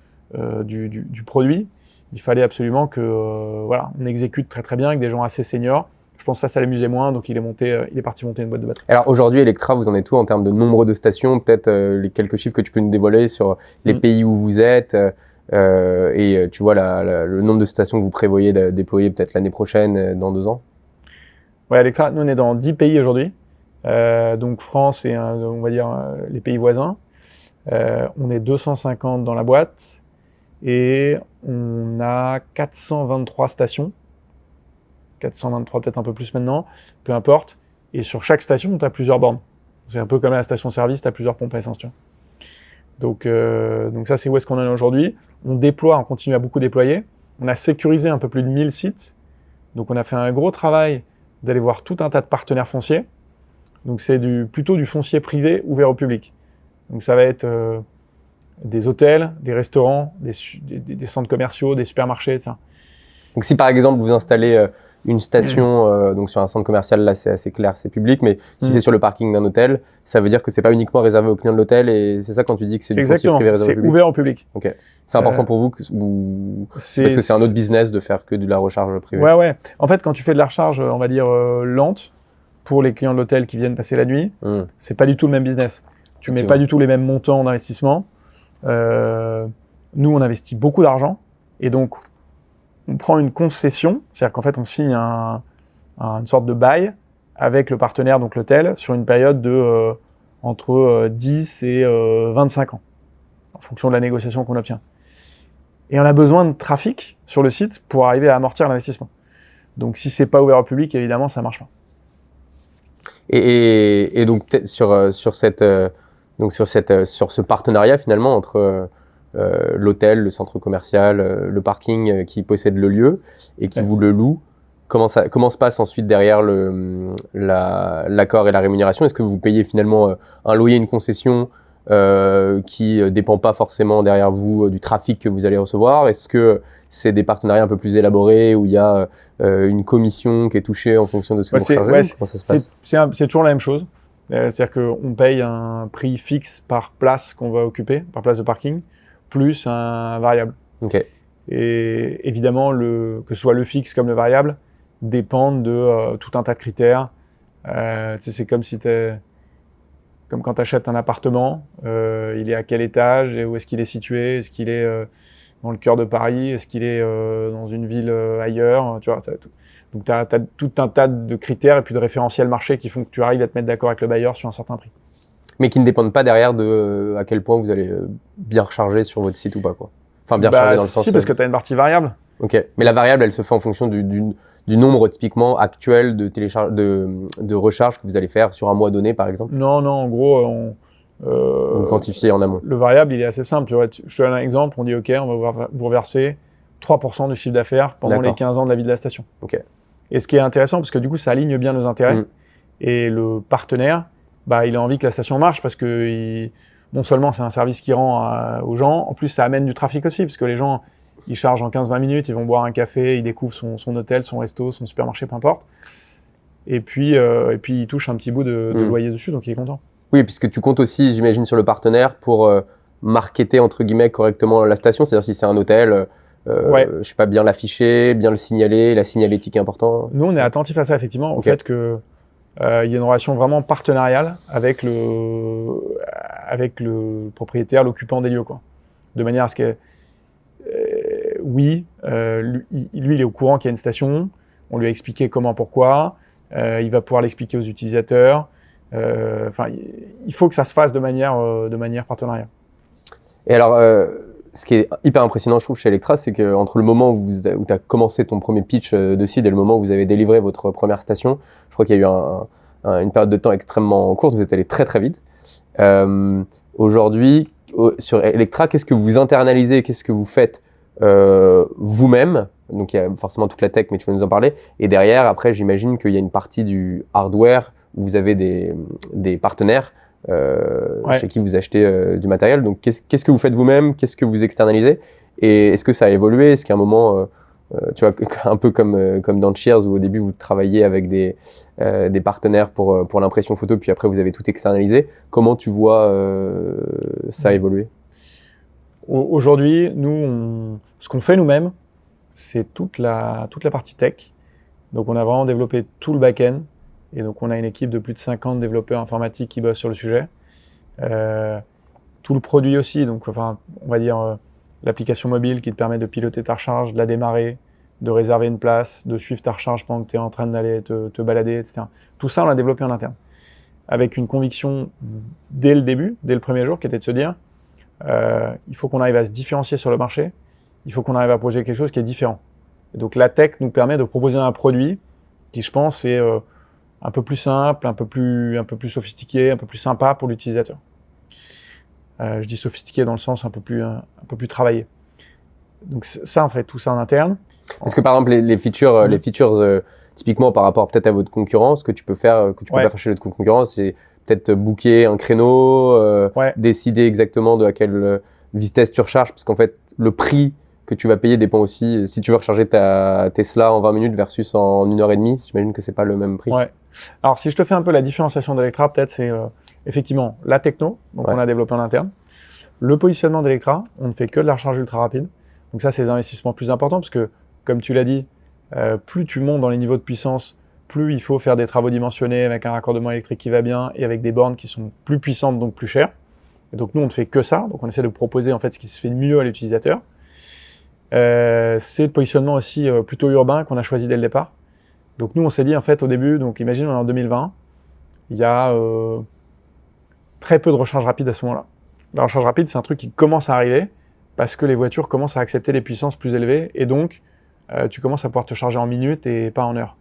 du produit, il fallait absolument que voilà, on exécute très très bien avec des gens assez seniors. Je pense que ça l'amusait moins, donc il est parti monter une boîte de batterie. Alors aujourd'hui, Electra, vous en êtes où en termes de nombre de stations? Peut-être les quelques chiffres que tu peux nous dévoiler sur les pays où vous êtes et tu vois le nombre de stations que vous prévoyez de déployer peut-être l'année prochaine, dans 2 ans? Ouais, Electra, nous on est dans 10 pays aujourd'hui. Donc France et on va dire les pays voisins. On est 250 dans la boîte et on a 423 stations. 423 peut-être un peu plus maintenant, peu importe. Et sur chaque station, tu as plusieurs bornes. C'est un peu comme à la station-service, tu as plusieurs pompes à essence. Donc ça, c'est où est-ce qu'on en est aujourd'hui. On déploie, on continue à beaucoup déployer. On a sécurisé un peu plus de 1000 sites. Donc on a fait un gros travail d'aller voir tout un tas de partenaires fonciers. Donc c'est plutôt du foncier privé ouvert au public. Donc ça va être des hôtels, des restaurants, des centres commerciaux, des supermarchés, etc. Donc si par exemple vous installez une station donc sur un centre commercial, là c'est assez clair, c'est public, mais si c'est sur le parking d'un hôtel, ça veut dire que c'est pas uniquement réservé aux clients de l'hôtel, et c'est ça quand tu dis que c'est du foncier privé réservé au public? C'est ouvert au public. Ok. C'est important pour vous parce que c'est un autre business de faire que de la recharge privée? Ouais. En fait, quand tu fais de la recharge, on va dire lente, pour les clients de l'hôtel qui viennent passer la nuit, c'est pas du tout le même business. Tu mets pas du tout les mêmes montants d'investissement. Nous, on investit beaucoup d'argent et donc on prend une concession, c'est-à-dire qu'en fait, on signe une sorte de bail avec le partenaire, donc l'hôtel, sur une période de entre 10 et 25 ans, en fonction de la négociation qu'on obtient. Et on a besoin de trafic sur le site pour arriver à amortir l'investissement. Donc, si c'est pas ouvert au public, évidemment, ça marche pas. Et donc peut-être sur ce partenariat finalement entre l'hôtel, le centre commercial, le parking qui possède le lieu et qui vous le loue, comment se passe ensuite derrière l'accord et la rémunération? Est-ce que vous payez finalement un loyer, une concession qui dépend pas forcément derrière vous du trafic que vous allez recevoir? Est-ce que c'est des partenariats un peu plus élaborés où il y a une commission qui est touchée en fonction de ce que vous rechargez? Comment ça se passe? C'est toujours la même chose. C'est-à-dire qu'on paye un prix fixe par place qu'on va occuper, par place de parking, plus un variable. Okay. Et évidemment, que ce soit le fixe comme le variable, dépendent de tout un tas de critères. C'est comme quand tu achètes un appartement, il est à quel étage et où est-ce qu'il est situé? Est-ce qu'il est dans le cœur de Paris? Est-ce qu'il est dans une ville ailleurs? Tu vois, donc tu as tout un tas de critères et puis de référentiels marché qui font que tu arrives à te mettre d'accord avec le bailleur sur un certain prix. Mais qui ne dépendent pas derrière de à quel point vous allez bien recharger sur votre site ou pas, quoi. Enfin, bien recharger dans le sens... Si, parce que tu as une partie variable. Ok, mais la variable, elle se fait en fonction du nombre typiquement actuel de recharge que vous allez faire sur un mois donné, par exemple? Non, en gros, vous quantifiez en amont. Le variable, il est assez simple. Tu vois, je te donne un exemple, on dit OK, on va vous reverser 3% du chiffre d'affaires pendant les 15 ans de la vie de la station. Okay. Et ce qui est intéressant, parce que du coup, ça aligne bien nos intérêts. Et le partenaire, il a envie que la station marche parce que non seulement c'est un service qui rend aux gens, en plus ça amène du trafic aussi, parce que les gens, ils chargent en 15-20 minutes, ils vont boire un café, ils découvrent son hôtel, son resto, son supermarché, peu importe. Et puis ils touchent un petit bout de loyer dessus, donc il est content. Oui, puisque tu comptes aussi, j'imagine, sur le partenaire pour marketer, entre guillemets, correctement la station. C'est-à-dire si c'est un hôtel, je sais pas, bien l'afficher, bien le signaler, la signalétique est importante. Nous, on est attentif à ça, effectivement, au fait que il y a une relation vraiment partenariale avec le propriétaire, l'occupant des lieux, quoi. De manière à ce que, lui, il est au courant qu'il y a une station, on lui a expliqué comment, pourquoi, il va pouvoir l'expliquer aux utilisateurs, Enfin, il faut que ça se fasse de manière partenariale. Et alors, ce qui est hyper impressionnant, je trouve, chez Electra, c'est qu'entre le moment où tu as commencé ton premier pitch de seed et le moment où vous avez délivré votre première station, je crois qu'il y a eu une période de temps extrêmement courte, vous êtes allé très très vite. Aujourd'hui, sur Electra, qu'est-ce que vous internalisez, qu'est-ce que vous faites vous-même? Donc il y a forcément toute la tech, mais tu vas nous en parler. Et derrière, après, j'imagine qu'il y a une partie du hardware où vous avez des partenaires chez qui vous achetez du matériel. Donc qu'est-ce que vous faites vous-même? Qu'est-ce que vous externalisez? Et est-ce que ça a évolué? Est-ce qu'à un moment, tu vois, un peu comme dans Cheers, où au début vous travailliez avec des partenaires pour l'impression photo, puis après vous avez tout externalisé. Comment tu vois ça évoluer? Aujourd'hui, nous, ce qu'on fait nous-mêmes, c'est toute la partie tech. Donc on a vraiment développé tout le back-end. Et donc on a une équipe de plus de 50 développeurs informatiques qui bossent sur le sujet. Tout le produit aussi, donc enfin, on va dire l'application mobile qui te permet de piloter ta recharge, de la démarrer, de réserver une place, de suivre ta recharge pendant que tu es en train d'aller te balader, etc. Tout ça, on l'a développé en interne. Avec une conviction dès le début, dès le premier jour, qui était de se dire il faut qu'on arrive à se différencier sur le marché, il faut qu'on arrive à proposer quelque chose qui est différent. Et donc la tech nous permet de proposer un produit qui, je pense, est un peu plus simple, un peu plus sophistiqué, un peu plus sympa pour l'utilisateur. Je dis sophistiqué dans le sens un peu plus travaillé. Donc ça, on fait tout ça en interne. Est-ce que par exemple les features, typiquement par rapport peut-être à votre concurrence, que tu peux faire chez votre concurrence, c'est peut-être booker un créneau, décider exactement à quelle vitesse tu recharges, parce qu'en fait le prix que tu vas payer dépend aussi si tu veux recharger ta Tesla en 20 minutes versus en 1h30. J'imagine que c'est pas le même prix. Ouais. Alors si je te fais un peu la différenciation d'Electra, peut-être c'est effectivement la techno, donc on a développé en interne. Le positionnement d'Electra, on ne fait que de la recharge ultra rapide. Donc ça, c'est des investissements plus importants parce que, comme tu l'as dit, plus tu montes dans les niveaux de puissance, plus il faut faire des travaux dimensionnés avec un raccordement électrique qui va bien et avec des bornes qui sont plus puissantes, donc plus chères. Et donc nous, on ne fait que ça. Donc on essaie de proposer en fait ce qui se fait de mieux à l'utilisateur. C'est le positionnement aussi plutôt urbain qu'on a choisi dès le départ. Donc nous, on s'est dit en fait au début, donc imagine en 2020, il y a très peu de recharge rapide à ce moment-là. La recharge rapide, c'est un truc qui commence à arriver parce que les voitures commencent à accepter les puissances plus élevées et donc tu commences à pouvoir te charger en minutes et pas en heures.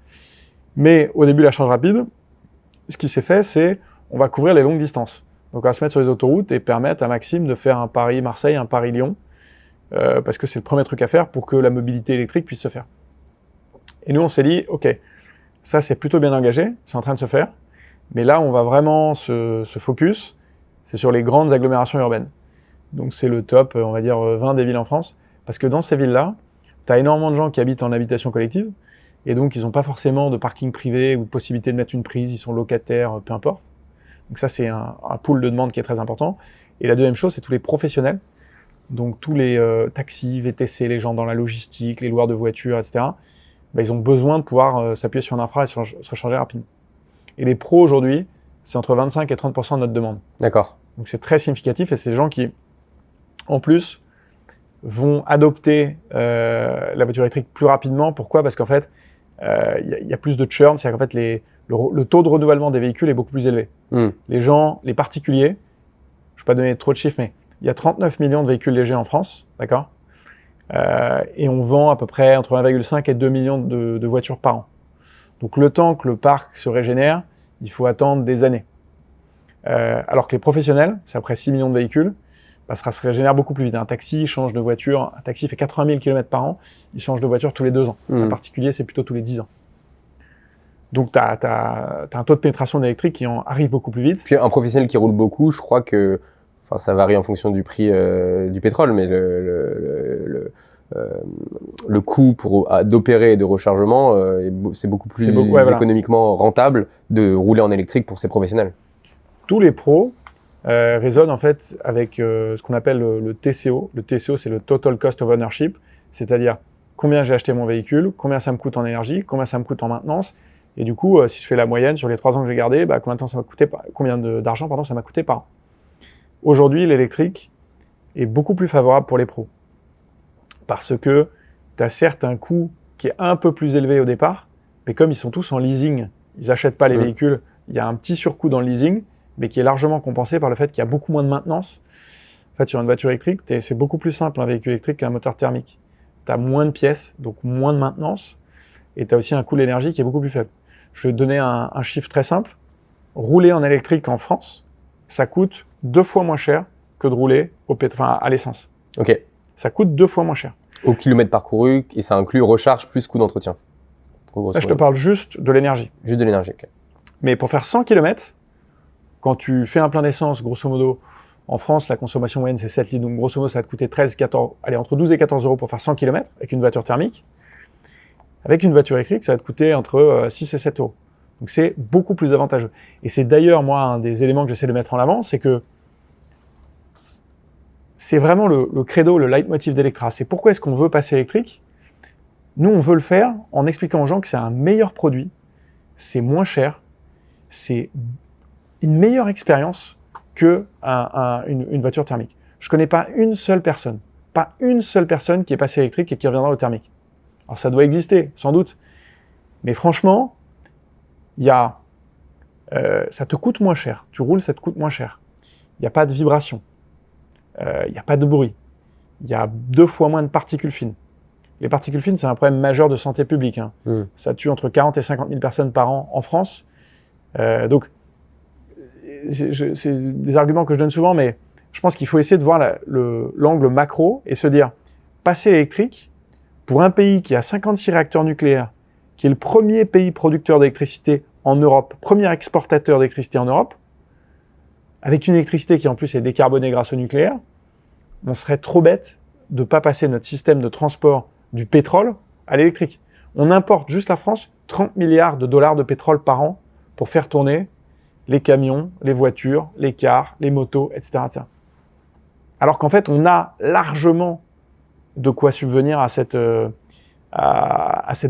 Mais au début, la charge rapide, ce qui s'est fait, c'est on va couvrir les longues distances. Donc on va se mettre sur les autoroutes et permettre à Maxime de faire un Paris-Marseille, un Paris-Lyon, parce que c'est le premier truc à faire pour que la mobilité électrique puisse se faire. Et nous, on s'est dit, ok, ça c'est plutôt bien engagé, c'est en train de se faire, mais là, on va vraiment se focus, c'est sur les grandes agglomérations urbaines. Donc c'est le top, on va dire 20 des villes en France, parce que dans ces villes-là, tu as énormément de gens qui habitent en habitation collective, et donc ils n'ont pas forcément de parking privé ou de possibilité de mettre une prise, ils sont locataires, peu importe. Donc ça, c'est un pool de demande qui est très important. Et la deuxième chose, c'est tous les professionnels, donc tous les taxis, VTC, les gens dans la logistique, les loueurs de voitures, etc., ils ont besoin de pouvoir s'appuyer sur l'infra et se recharger rapidement. Et les pros aujourd'hui, c'est entre 25 et 30% de notre demande. D'accord. Donc c'est très significatif et c'est des gens qui, en plus, vont adopter la voiture électrique plus rapidement. Pourquoi? Parce qu'en fait, il y a plus de churn, c'est-à-dire qu'en fait, le taux de renouvellement des véhicules est beaucoup plus élevé. Les gens, les particuliers, je ne vais pas donner trop de chiffres, mais il y a 39 millions de véhicules légers en France, d'accord? Et on vend à peu près entre 1,5 et 2 millions de voitures par an. Donc le temps que le parc se régénère, il faut attendre des années. Alors que les professionnels, c'est après 6 millions de véhicules, ça se régénère beaucoup plus vite. Un taxi change de voiture, un taxi fait 80 000 km par an, il change de voiture tous les 2 ans. Un particulier, c'est plutôt tous les 10 ans. Donc tu as un taux de pénétration d'électrique qui arrive beaucoup plus vite. Puis un professionnel qui roule beaucoup, je crois que, ça varie en fonction du prix du pétrole, mais le coût d'opérer et de rechargement, c'est beaucoup plus économiquement rentable de rouler en électrique pour ces professionnels. Tous les pros raisonnent en fait avec ce qu'on appelle le TCO. Le TCO, c'est le Total Cost of Ownership, c'est-à-dire combien j'ai acheté mon véhicule, combien ça me coûte en énergie, combien ça me coûte en maintenance, et du coup, si je fais la moyenne sur les 3 ans que j'ai gardé, combien d'argent ça m'a coûté par an. Aujourd'hui, l'électrique est beaucoup plus favorable pour les pros parce que tu as certes un coût qui est un peu plus élevé au départ, mais comme ils sont tous en leasing, ils n'achètent pas les véhicules, il y a un petit surcoût dans le leasing, mais qui est largement compensé par le fait qu'il y a beaucoup moins de maintenance. En fait, sur une voiture électrique, c'est beaucoup plus simple un véhicule électrique qu'un moteur thermique. Tu as moins de pièces, donc moins de maintenance, et tu as aussi un coût de l'énergie qui est beaucoup plus faible. Je vais te donner un chiffre très simple. Rouler en électrique en France, ça coûte 2 fois moins cher que de rouler à l'essence. Ok. Ça coûte 2 fois moins cher. Au kilomètre parcouru, et ça inclut recharge plus coût d'entretien. Là, je te parle juste de l'énergie. Juste de l'énergie, ok. Mais pour faire 100 km, quand tu fais un plein d'essence, grosso modo, en France, la consommation moyenne, c'est 7 litres. Donc, grosso modo, ça va te coûter entre 12 et 14 euros pour faire 100 km avec une voiture thermique. Avec une voiture électrique, ça va te coûter entre 6 et 7 euros. Donc, c'est beaucoup plus avantageux. Et c'est d'ailleurs, moi, un des éléments que j'essaie de mettre en avant, c'est que c'est vraiment le credo, le leitmotiv d'Electra. C'est pourquoi est-ce qu'on veut passer électrique? Nous, on veut le faire en expliquant aux gens que c'est un meilleur produit, c'est moins cher, c'est une meilleure expérience que une voiture thermique. Je ne connais pas une seule personne qui est passée électrique et qui reviendra au thermique. Alors ça doit exister, sans doute, mais franchement, ça te coûte moins cher. Tu roules, ça te coûte moins cher. Il n'y a pas de vibration, il n'y a pas de bruit, il y a 2 fois moins de particules fines. Les particules fines, c'est un problème majeur de santé publique. Ça tue entre 40 et 50 000 personnes par an en France. Donc, c'est des arguments que je donne souvent, mais je pense qu'il faut essayer de voir l'angle macro et se dire, passer électrique, pour un pays qui a 56 réacteurs nucléaires, qui est le premier pays producteur d'électricité en Europe, premier exportateur d'électricité en Europe, avec une électricité qui en plus est décarbonée grâce au nucléaire, on serait trop bête de ne pas passer notre système de transport du pétrole à l'électrique. On importe, juste la France, 30 milliards de dollars de pétrole par an pour faire tourner les camions, les voitures, les cars, les motos, etc. Alors qu'en fait, on a largement de quoi subvenir à cette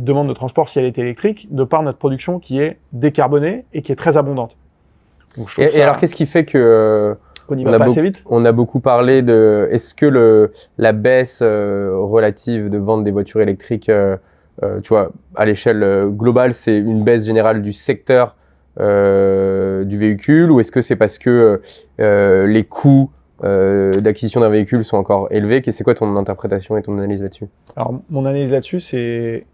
demande de transport si elle est électrique, de par notre production qui est décarbonée et qui est très abondante. Donc, et alors, qu'est-ce qui fait que qu'on y va pas assez vite? On a beaucoup parlé de... Est-ce que la baisse relative de vente des voitures électriques, tu vois, à l'échelle globale, c'est une baisse générale du secteur du véhicule, ou est-ce que c'est parce que les coûts d'acquisition d'un véhicule sont encore élevés? C'est quoi ton interprétation et ton analyse là-dessus? Alors, mon analyse là-dessus, c'est...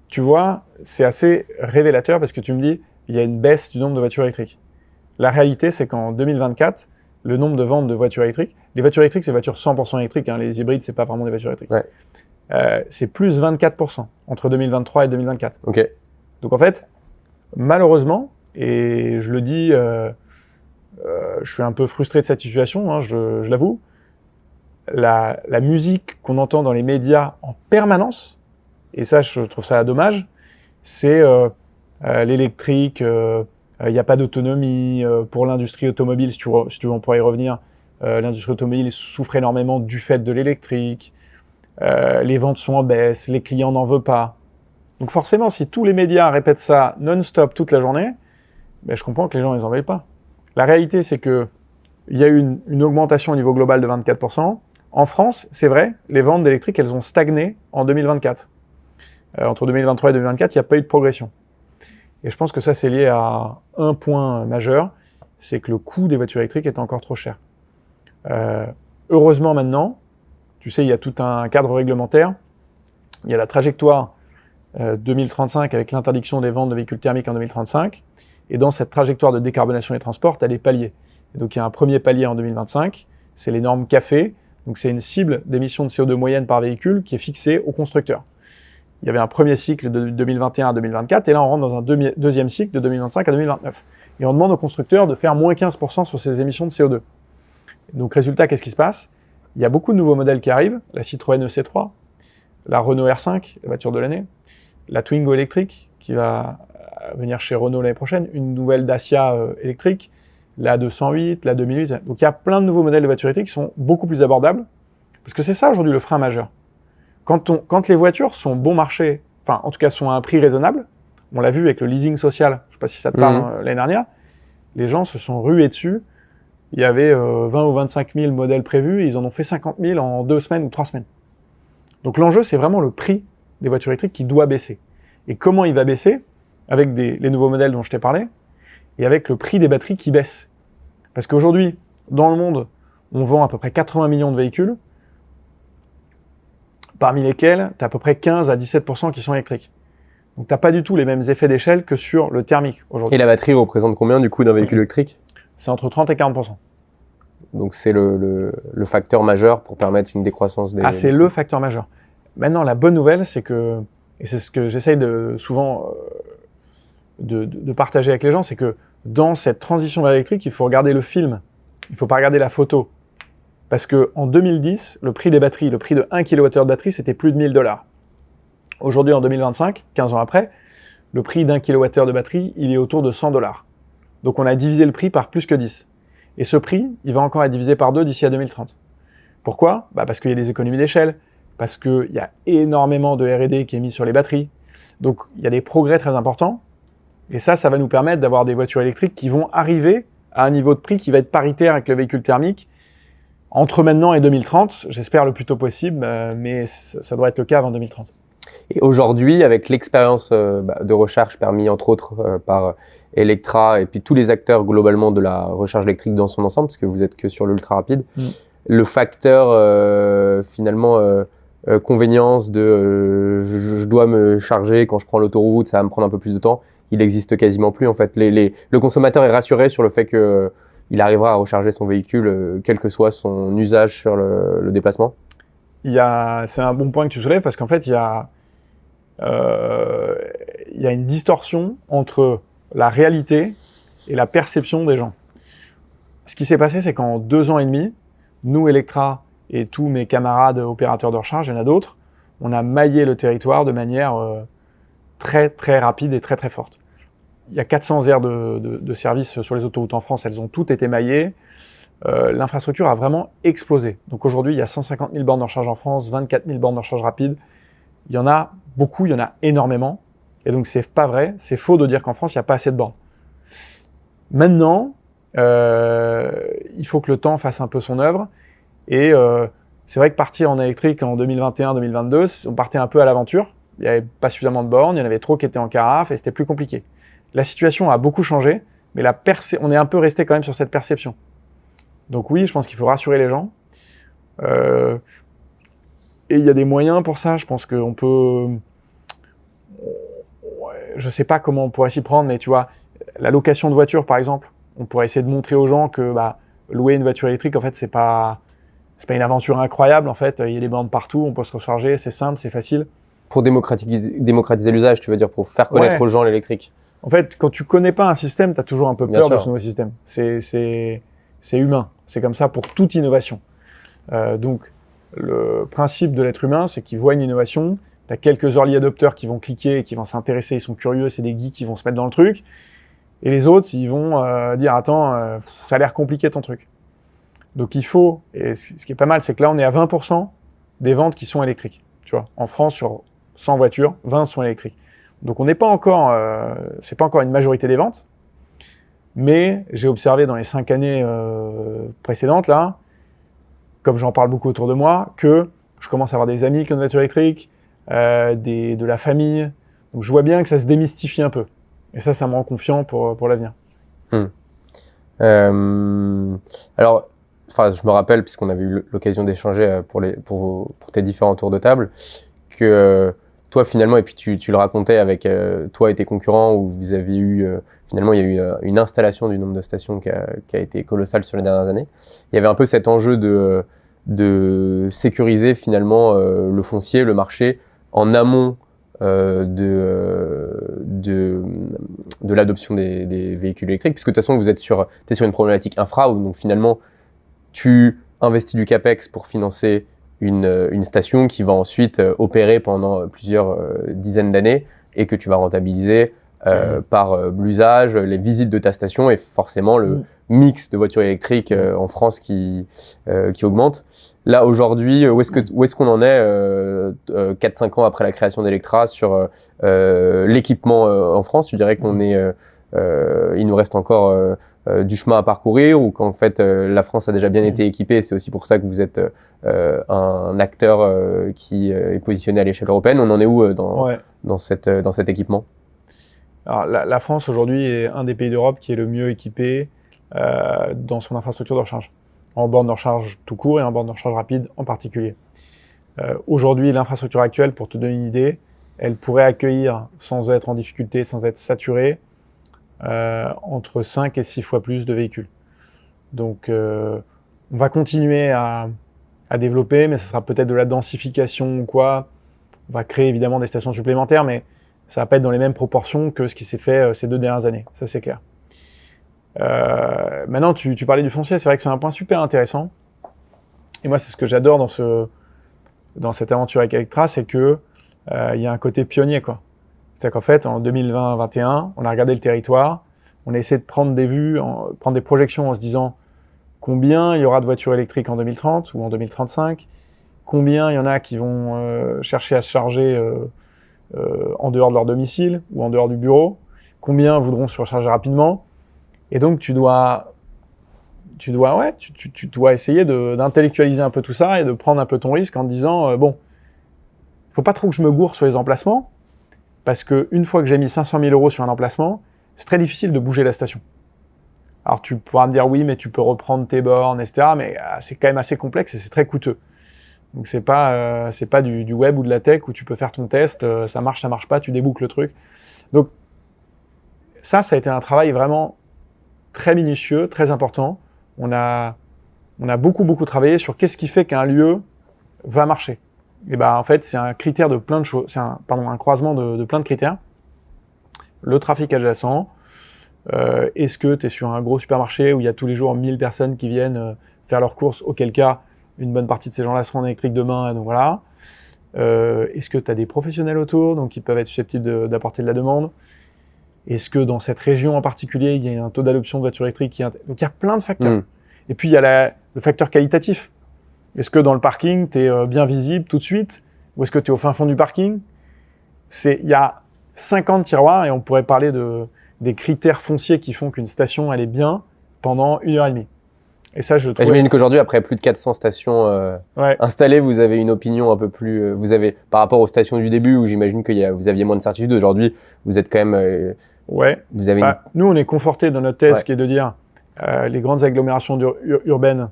Tu vois, c'est assez révélateur parce que tu me dis, il y a une baisse du nombre de voitures électriques. La réalité, c'est qu'en 2024, le nombre de ventes de voitures électriques, les voitures électriques, c'est des voitures 100% électriques, les hybrides, c'est pas vraiment des voitures électriques. Ouais. C'est plus 24% entre 2023 et 2024. Ok. Donc en fait, malheureusement, et je le dis, je suis un peu frustré de cette situation, je l'avoue, la musique qu'on entend dans les médias en permanence, et ça, je trouve ça dommage, c'est l'électrique, il n'y a pas d'autonomie pour l'industrie automobile, si tu veux, on pourrait y revenir. L'industrie automobile souffre énormément du fait de l'électrique, les ventes sont en baisse, les clients n'en veulent pas. Donc forcément, si tous les médias répètent ça non-stop toute la journée, ben je comprends que les gens ils en veulent pas. La réalité, c'est qu'il y a eu une augmentation au niveau global de 24%. En France, c'est vrai, les ventes d'électrique, elles ont stagné en 2024. Entre 2023 et 2024, il n'y a pas eu de progression. Et je pense que ça, c'est lié à un point majeur, c'est que le coût des voitures électriques est encore trop cher. Heureusement maintenant, tu sais, il y a tout un cadre réglementaire, il y a la trajectoire 2035 avec l'interdiction des ventes de véhicules thermiques en 2035, et dans cette trajectoire de décarbonation des transports, tu as des paliers. Et donc il y a un premier palier en 2025, c'est les normes CAFE, donc c'est une cible d'émissions de CO2 moyenne par véhicule qui est fixée au constructeur. Il y avait un premier cycle de 2021 à 2024, et là on rentre dans un deuxième cycle de 2025 à 2029. Et on demande aux constructeurs de faire moins 15% sur ces émissions de CO2. Donc résultat, qu'est-ce qui se passe? Il y a beaucoup de nouveaux modèles qui arrivent, la Citroën EC3, la Renault R5, la voiture de l'année, la Twingo électrique qui va venir chez Renault l'année prochaine, une nouvelle Dacia électrique, la 208, la 2008. Donc il y a plein de nouveaux modèles de voitures électriques qui sont beaucoup plus abordables, parce que c'est ça aujourd'hui le frein majeur. Quand les voitures sont bon marché, enfin en tout cas sont à un prix raisonnable, on l'a vu avec le leasing social, je ne sais pas si ça te parle l'année dernière, les gens se sont rués dessus, il y avait 20 ou 25 000 modèles prévus, et ils en ont fait 50 000 en 2 semaines ou 3 semaines. Donc l'enjeu, c'est vraiment le prix des voitures électriques qui doit baisser. Et comment il va baisser? avec les nouveaux modèles dont je t'ai parlé, et avec le prix des batteries qui baisse. Parce qu'aujourd'hui, dans le monde, on vend à peu près 80 millions de véhicules, parmi lesquels tu as à peu près 15 à 17% qui sont électriques. Donc tu n'as pas du tout les mêmes effets d'échelle que sur le thermique aujourd'hui. Et la batterie représente combien du coup d'un véhicule électrique? C'est entre 30 et 40%. Donc c'est le facteur majeur pour permettre une décroissance des... Ah, c'est le facteur majeur. Maintenant, la bonne nouvelle, c'est que, et c'est ce que j'essaye souvent de partager avec les gens, c'est que dans cette transition vers l'électrique, il faut regarder le film. Il ne faut pas regarder la photo. Parce qu'en 2010, le prix des batteries, le prix de 1 kWh de batterie, c'était plus de 1 000 $. Aujourd'hui, en 2025, 15 ans après, le prix d'1 kWh de batterie, il est autour de 100 $. Donc on a divisé le prix par plus que 10. Et ce prix, il va encore être divisé par 2 d'ici à 2030. Pourquoi? Parce qu'il y a des économies d'échelle, parce qu'il y a énormément de R&D qui est mis sur les batteries. Donc il y a des progrès très importants. Et ça va nous permettre d'avoir des voitures électriques qui vont arriver à un niveau de prix qui va être paritaire avec le véhicule thermique entre maintenant et 2030. J'espère le plus tôt possible, mais ça doit être le cas avant 2030. Et aujourd'hui, avec l'expérience de recharge permis entre autres par Electra et puis tous les acteurs globalement de la recharge électrique dans son ensemble, parce que vous êtes que sur l'ultra rapide, le facteur finalement convénience de je dois me charger quand je prends l'autoroute, ça va me prendre un peu plus de temps, il n'existe quasiment plus en fait. Le consommateur est rassuré sur le fait qu'il arrivera à recharger son véhicule quel que soit son usage sur le déplacement. C'est un bon point que tu soulèves parce qu'en fait, il y a une distorsion entre la réalité et la perception des gens. Ce qui s'est passé, c'est qu'en 2 ans et demi, nous, Electra, et tous mes camarades opérateurs de recharge, il y en a d'autres, on a maillé le territoire de manière très très rapide et très très forte. Il y a 400 aires de service sur les autoroutes en France, elles ont toutes été maillées. L'infrastructure a vraiment explosé. Donc aujourd'hui, il y a 150 000 bornes de recharge en France, 24 000 bornes de recharge rapide. Il y en a beaucoup, il y en a énormément. Et donc c'est pas vrai, c'est faux de dire qu'en France, il n'y a pas assez de bornes. Maintenant, il faut que le temps fasse un peu son œuvre. Et c'est vrai que partir en électrique en 2021-2022, on partait un peu à l'aventure. Il n'y avait pas suffisamment de bornes, il y en avait trop qui étaient en carafe et c'était plus compliqué. La situation a beaucoup changé, mais on est un peu resté quand même sur cette perception. Donc oui, je pense qu'il faut rassurer les gens. Et il y a des moyens pour ça. Je pense qu'on peut... Je ne sais pas comment on pourrait s'y prendre, mais tu vois, la location de voiture, par exemple, on pourrait essayer de montrer aux gens que louer une voiture électrique, en fait, c'est pas une aventure incroyable. En fait, il y a des bornes partout, on peut se recharger, c'est simple, c'est facile. Pour démocratiser l'usage, tu veux dire, pour faire connaître aux gens l'électrique. En fait, quand tu connais pas un système, tu as toujours un peu peur de ce nouveau système. C'est humain. C'est comme ça pour toute innovation. Donc, le principe de l'être humain, c'est qu'il voit une innovation. Tu as quelques early adopters qui vont cliquer, qui vont s'intéresser, ils sont curieux, c'est des geeks qui vont se mettre dans le truc. Et les autres, ils vont dire « Attends, ça a l'air compliqué ton truc ». Donc il faut, et ce qui est pas mal, c'est que là, on est à 20% des ventes qui sont électriques. Tu vois, en France, sur 100 voitures, 20 sont électriques. Donc on n'est pas encore, c'est pas encore une majorité des ventes, mais j'ai observé dans les 5 années précédentes, là, comme j'en parle beaucoup autour de moi, que je commence à avoir des amis qui ont une voiture électrique, de la famille. Donc je vois bien que ça se démystifie un peu. Et ça me rend confiant pour l'avenir. Alors, je me rappelle, puisqu'on avait eu l'occasion d'échanger pour tes différents tours de table, que toi finalement, et puis tu le racontais avec toi et tes concurrents, où vous avez eu, finalement il y a eu une installation du nombre de stations qui a été colossale sur les dernières années. Il y avait un peu cet enjeu de sécuriser finalement le foncier, le marché, en amont de l'adoption des véhicules électriques, puisque de toute façon vous êtes sur une problématique infra, où donc finalement tu investis du capex pour financer une station qui va ensuite opérer pendant plusieurs dizaines d'années et que tu vas rentabiliser par l'usage, les visites de ta station et forcément le mix de voitures électriques en France qui augmente. Là, aujourd'hui, où est-ce qu'on en est 4-5 ans après la création d'Electra sur l'équipement en France? Tu dirais qu'on il nous reste encore du chemin à parcourir, ou qu'en fait la France a déjà bien été équipée, c'est aussi pour ça que vous êtes un acteur qui est positionné à l'échelle européenne. On en est où dans cet équipement? Alors, la France aujourd'hui est un des pays d'Europe qui est le mieux équipé dans son infrastructure de recharge, en borne de recharge tout court et en borne de recharge rapide en particulier. Aujourd'hui, l'infrastructure actuelle, pour te donner une idée, elle pourrait accueillir, sans être en difficulté, sans être saturée, entre 5 et 6 fois plus de véhicules. Donc, on va continuer à développer, mais ce sera peut-être de la densification ou quoi. On va créer évidemment des stations supplémentaires, mais ça va pas être dans les mêmes proportions que ce qui s'est fait ces 2 dernières années, ça c'est clair. Maintenant, tu parlais du foncier, c'est vrai que c'est un point super intéressant. Et moi, c'est ce que j'adore dans cette aventure avec Electra, c'est que y a un côté pionnier, quoi. C'est-à-dire qu'en fait, en 2020-2021, on a regardé le territoire, on a essayé de prendre des vues, prendre des projections en se disant combien il y aura de voitures électriques en 2030 ou en 2035, combien il y en a qui vont chercher à se charger en dehors de leur domicile ou en dehors du bureau, combien voudront se recharger rapidement. Et donc, tu dois essayer d'intellectualiser un peu tout ça et de prendre un peu ton risque en te disant bon, il ne faut pas trop que je me gourre sur les emplacements, parce qu'une fois que j'ai mis 500 000 € sur un emplacement, c'est très difficile de bouger la station. Alors tu pourras me dire oui, mais tu peux reprendre tes bornes, etc. Mais c'est quand même assez complexe et c'est très coûteux. Donc c'est pas du web ou de la tech où tu peux faire ton test, ça marche pas, tu déboucles le truc. Donc ça a été un travail vraiment très minutieux, très important. On a beaucoup travaillé sur qu'est-ce qui fait qu'un lieu va marcher. Et ben en fait, c'est un critère de plein de choses, c'est un croisement de plein de critères. Le trafic adjacent, est-ce que tu es sur un gros supermarché où il y a tous les jours 1000 personnes qui viennent faire leurs courses, auquel cas une bonne partie de ces gens-là seront en électrique demain, donc voilà. Est-ce que tu as des professionnels autour, donc qui peuvent être susceptibles d'apporter de la demande? Est-ce que dans cette région en particulier, il y a un taux d'adoption de voitures électriques donc il y a plein de facteurs. Et puis il y a le facteur qualitatif. Est-ce que dans le parking, tu es bien visible tout de suite? Ou est-ce que tu es au fin fond du parking? Il y a 50 tiroirs et on pourrait parler des critères fonciers qui font qu'une station, elle est bien pendant 1h30. Et ça, je trouve... J'imagine qu'aujourd'hui, après plus de 400 stations installées, vous avez une opinion un peu plus... vous avez, par rapport aux stations du début, où j'imagine que vous aviez moins de certitude, aujourd'hui, vous êtes quand même... vous avez Nous, on est confortés dans notre thèse qui est de dire les grandes agglomérations urbaines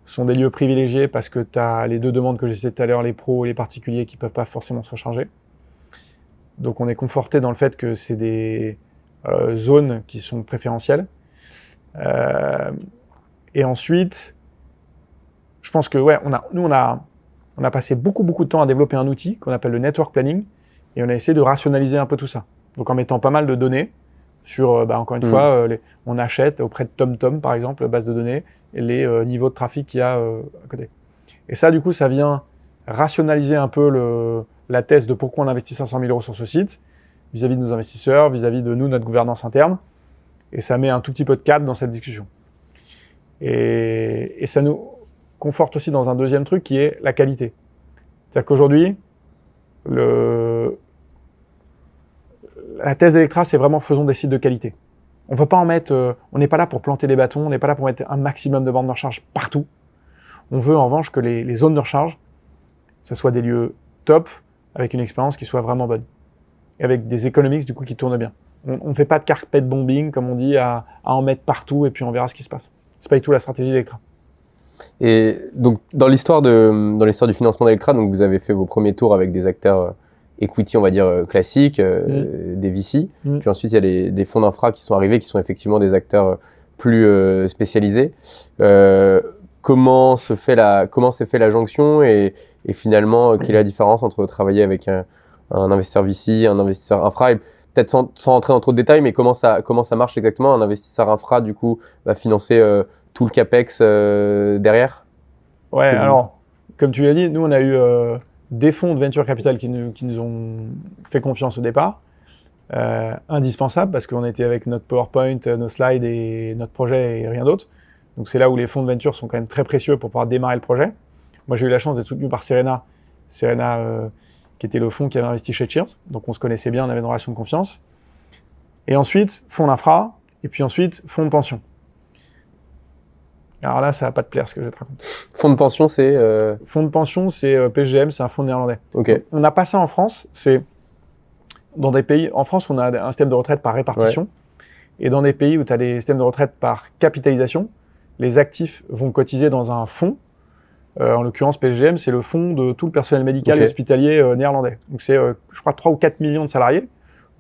sont des lieux privilégiés parce que tu as les 2 demandes que j'ai citées tout à l'heure, les pros et les particuliers qui ne peuvent pas forcément se recharger. Donc on est conforté dans le fait que c'est des zones qui sont préférentielles. Et ensuite, je pense que on a passé beaucoup de temps à développer un outil qu'on appelle le network planning et on a essayé de rationaliser un peu tout ça. Donc en mettant pas mal de données sur, encore une fois, on achète auprès de TomTom par exemple, base de données, et les niveaux de trafic qu'il y a à côté. Et ça, du coup, ça vient rationaliser un peu la thèse de pourquoi on investit 500 000 € sur ce site, vis-à-vis de nos investisseurs, vis-à-vis de nous, notre gouvernance interne. Et ça met un tout petit peu de cadre dans cette discussion. Et ça nous conforte aussi dans un deuxième truc qui est la qualité. C'est-à-dire qu'aujourd'hui, la thèse d'Electra, c'est vraiment faisons des sites de qualité. On veut pas en mettre, on n'est pas là pour planter des bâtons, on n'est pas là pour mettre un maximum de bornes de recharge partout. On veut en revanche que les zones de recharge, ça soit des lieux top, avec une expérience qui soit vraiment bonne. Et avec des economics du coup qui tournent bien. On ne fait pas de carpet bombing, comme on dit, à en mettre partout et puis on verra ce qui se passe. C'est pas du tout la stratégie d'Electra. Et donc dans l'histoire du financement d'Electra, donc vous avez fait vos premiers tours avec des acteurs equity, on va dire classiques, des VC. Puis ensuite il y a des fonds d'infra qui sont arrivés, qui sont effectivement des acteurs plus spécialisés. Comment s'est fait la jonction et finalement quelle est la différence entre travailler avec un investisseur VC, un investisseur infra, et peut-être sans rentrer dans trop de détails, mais comment ça marche exactement? Un investisseur infra, du coup, va financer tout le CAPEX derrière? Ouais, alors, comme tu l'as dit, nous, on a eu des fonds de venture capital qui nous ont fait confiance au départ. Indispensable, parce qu'on était avec notre PowerPoint, nos slides et notre projet et rien d'autre. Donc c'est là où les fonds de venture sont quand même très précieux pour pouvoir démarrer le projet. Moi, j'ai eu la chance d'être soutenu par Serena. Qui était le fonds qui avait investi chez Cheers. Donc on se connaissait bien, on avait une relation de confiance. Et ensuite, fonds d'infra, et puis ensuite, fonds de pension. Alors là, ça va pas te plaire ce que je vais te raconter. Fonds de pension, c'est Fonds de pension, c'est PGM, c'est un fonds néerlandais. Ok. On n'a pas ça en France. dans des pays, en France, on a un système de retraite par répartition. Et dans des pays où tu as des systèmes de retraite par capitalisation, les actifs vont cotiser dans un fonds. En l'occurrence, PGGM, c'est le fonds de tout le personnel médical et hospitalier néerlandais. Donc c'est, je crois, 3 ou 4 millions de salariés.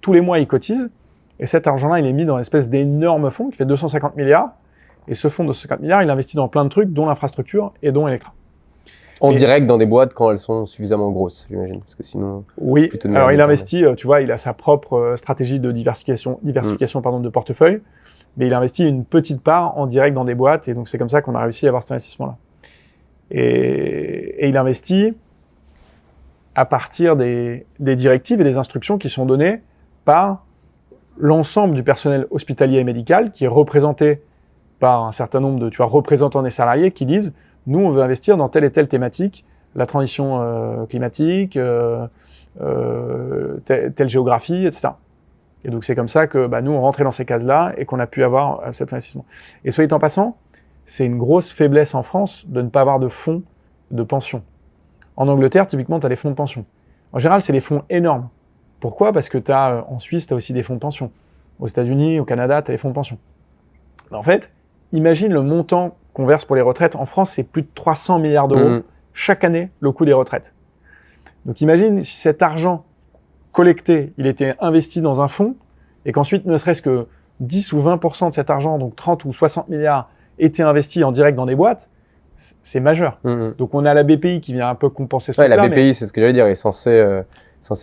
Tous les mois, ils cotisent. Et cet argent-là, il est mis dans une espèce d'énorme fonds qui fait 250 milliards. Et ce fonds de 250 milliards, il investit dans plein de trucs, dont l'infrastructure et dont Electra. En direct dans des boîtes quand elles sont suffisamment grosses, j'imagine. Parce que sinon, oui, alors il investit, tu vois, il a sa propre stratégie de diversification de portefeuille. Mais il investit une petite part en direct dans des boîtes. Et donc c'est comme ça qu'on a réussi à avoir cet investissement-là. Et il investit à partir des directives et des instructions qui sont données par l'ensemble du personnel hospitalier et médical, qui est représenté par un certain nombre de représentants des salariés qui disent « Nous, on veut investir dans telle et telle thématique, la transition climatique, telle géographie, etc. » Et donc c'est comme ça que nous, on rentrait dans ces cases-là et qu'on a pu avoir cet investissement. Et soit dit en passant, c'est une grosse faiblesse en France de ne pas avoir de fonds de pension. En Angleterre, typiquement, tu as des fonds de pension. En général, c'est des fonds énormes. Pourquoi ? Parce que en Suisse, tu as aussi des fonds de pension. Aux États-Unis, au Canada, tu as des fonds de pension. Mais en fait, imagine le montant qu'on verse pour les retraites. En France, c'est plus de 300 milliards d'euros chaque année, le coût des retraites. Donc imagine si cet argent collecté, il était investi dans un fonds et qu'ensuite, ne serait-ce que 10 ou 20% de cet argent, donc 30 ou 60 milliards, était investi en direct dans des boîtes, c'est majeur. Donc on a la BPI qui vient un peu compenser ce truc-là. La BPI, c'est ce que j'allais dire, est censé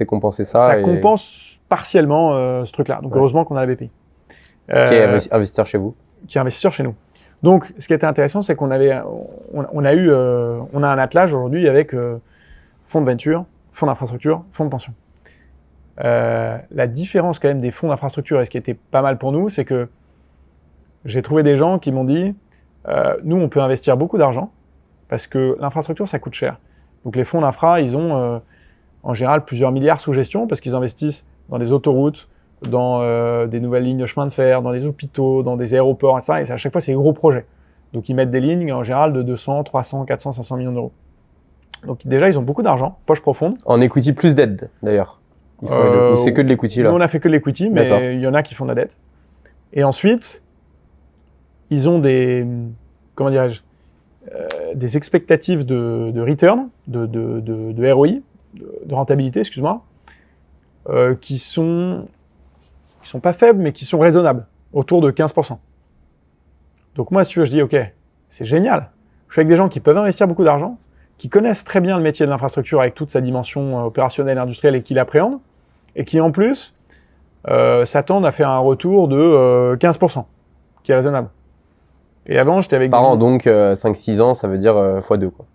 compenser ça. Ça compense partiellement ce truc-là. Donc heureusement qu'on a la BPI. Qui est investisseur chez vous. Qui est investisseur chez nous. Donc ce qui était intéressant, c'est qu'on a un attelage aujourd'hui avec fonds de venture, fonds d'infrastructure, fonds de pension. La différence quand même des fonds d'infrastructure et ce qui était pas mal pour nous, c'est que j'ai trouvé des gens qui m'ont dit nous, on peut investir beaucoup d'argent parce que l'infrastructure, ça coûte cher. Donc les fonds d'infra, ils ont en général plusieurs milliards sous gestion parce qu'ils investissent dans des autoroutes, dans des nouvelles lignes de chemin de fer, dans des hôpitaux, dans des aéroports, etc. Et à chaque fois, c'est des gros projets. Donc ils mettent des lignes en général de 200, 300, 400, 500 millions d'euros. Donc déjà, ils ont beaucoup d'argent, poche profonde. En equity plus dette, d'ailleurs. Ou c'est que de l'equity, là? Nous, on a fait que de l'equity, mais il y en a qui font de la dette. Et ensuite, ils ont des expectatives de return, de ROI, de rentabilité, excuse-moi, qui sont pas faibles, mais qui sont raisonnables, autour de 15%. Donc moi, si tu veux, je dis, OK, c'est génial. Je suis avec des gens qui peuvent investir beaucoup d'argent, qui connaissent très bien le métier de l'infrastructure avec toute sa dimension opérationnelle, industrielle et qui l'appréhendent, et qui en plus s'attendent à faire un retour de 15%, qui est raisonnable. Et avant, j'étais avec... Par an, donc 5-6 ans, ça veut dire x2, quoi.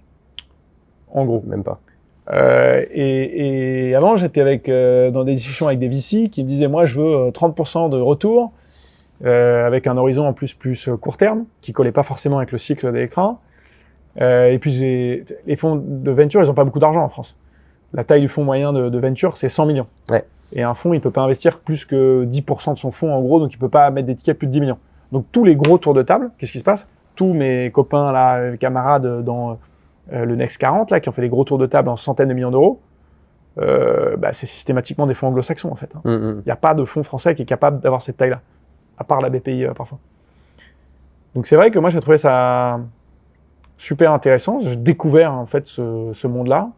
En gros. Même pas. Et avant, j'étais dans des discussions avec des VC qui me disaient, moi, je veux 30% de retour, avec un horizon en plus court terme, qui collait pas forcément avec le cycle d'Electra. Et puis, les fonds de venture, ils n'ont pas beaucoup d'argent en France. La taille du fonds moyen de venture, c'est 100 millions. Ouais. Et un fonds, il peut pas investir plus que 10% de son fonds, en gros, donc il peut pas mettre des tickets plus de 10 millions. Donc, tous les gros tours de table, qu'est-ce qui se passe ? Tous mes copains, là, camarades dans le Next 40, là, qui ont fait des gros tours de table en centaines de millions d'euros, c'est systématiquement des fonds anglo-saxons, en fait. Il n'y a pas de fonds français qui est capable d'avoir cette taille-là, à part la BPI, parfois. Donc, c'est vrai que moi, j'ai trouvé ça super intéressant. J'ai découvert, en fait, ce monde-là.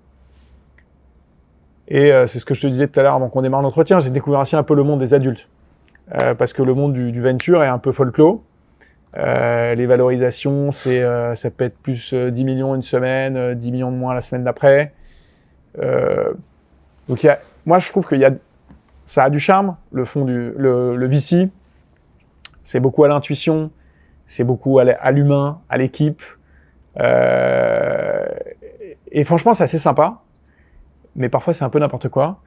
Et c'est ce que je te disais tout à l'heure avant qu'on démarre l'entretien, j'ai découvert aussi un peu le monde des adultes. Parce que le monde du venture est un peu folklore. Les valorisations, ça peut être plus 10 millions une semaine, 10 millions de moins la semaine d'après. Donc moi, je trouve que ça a du charme, le VC. C'est beaucoup à l'intuition, c'est beaucoup à l'humain, à l'équipe. Et franchement, c'est assez sympa. Mais parfois, c'est un peu n'importe quoi.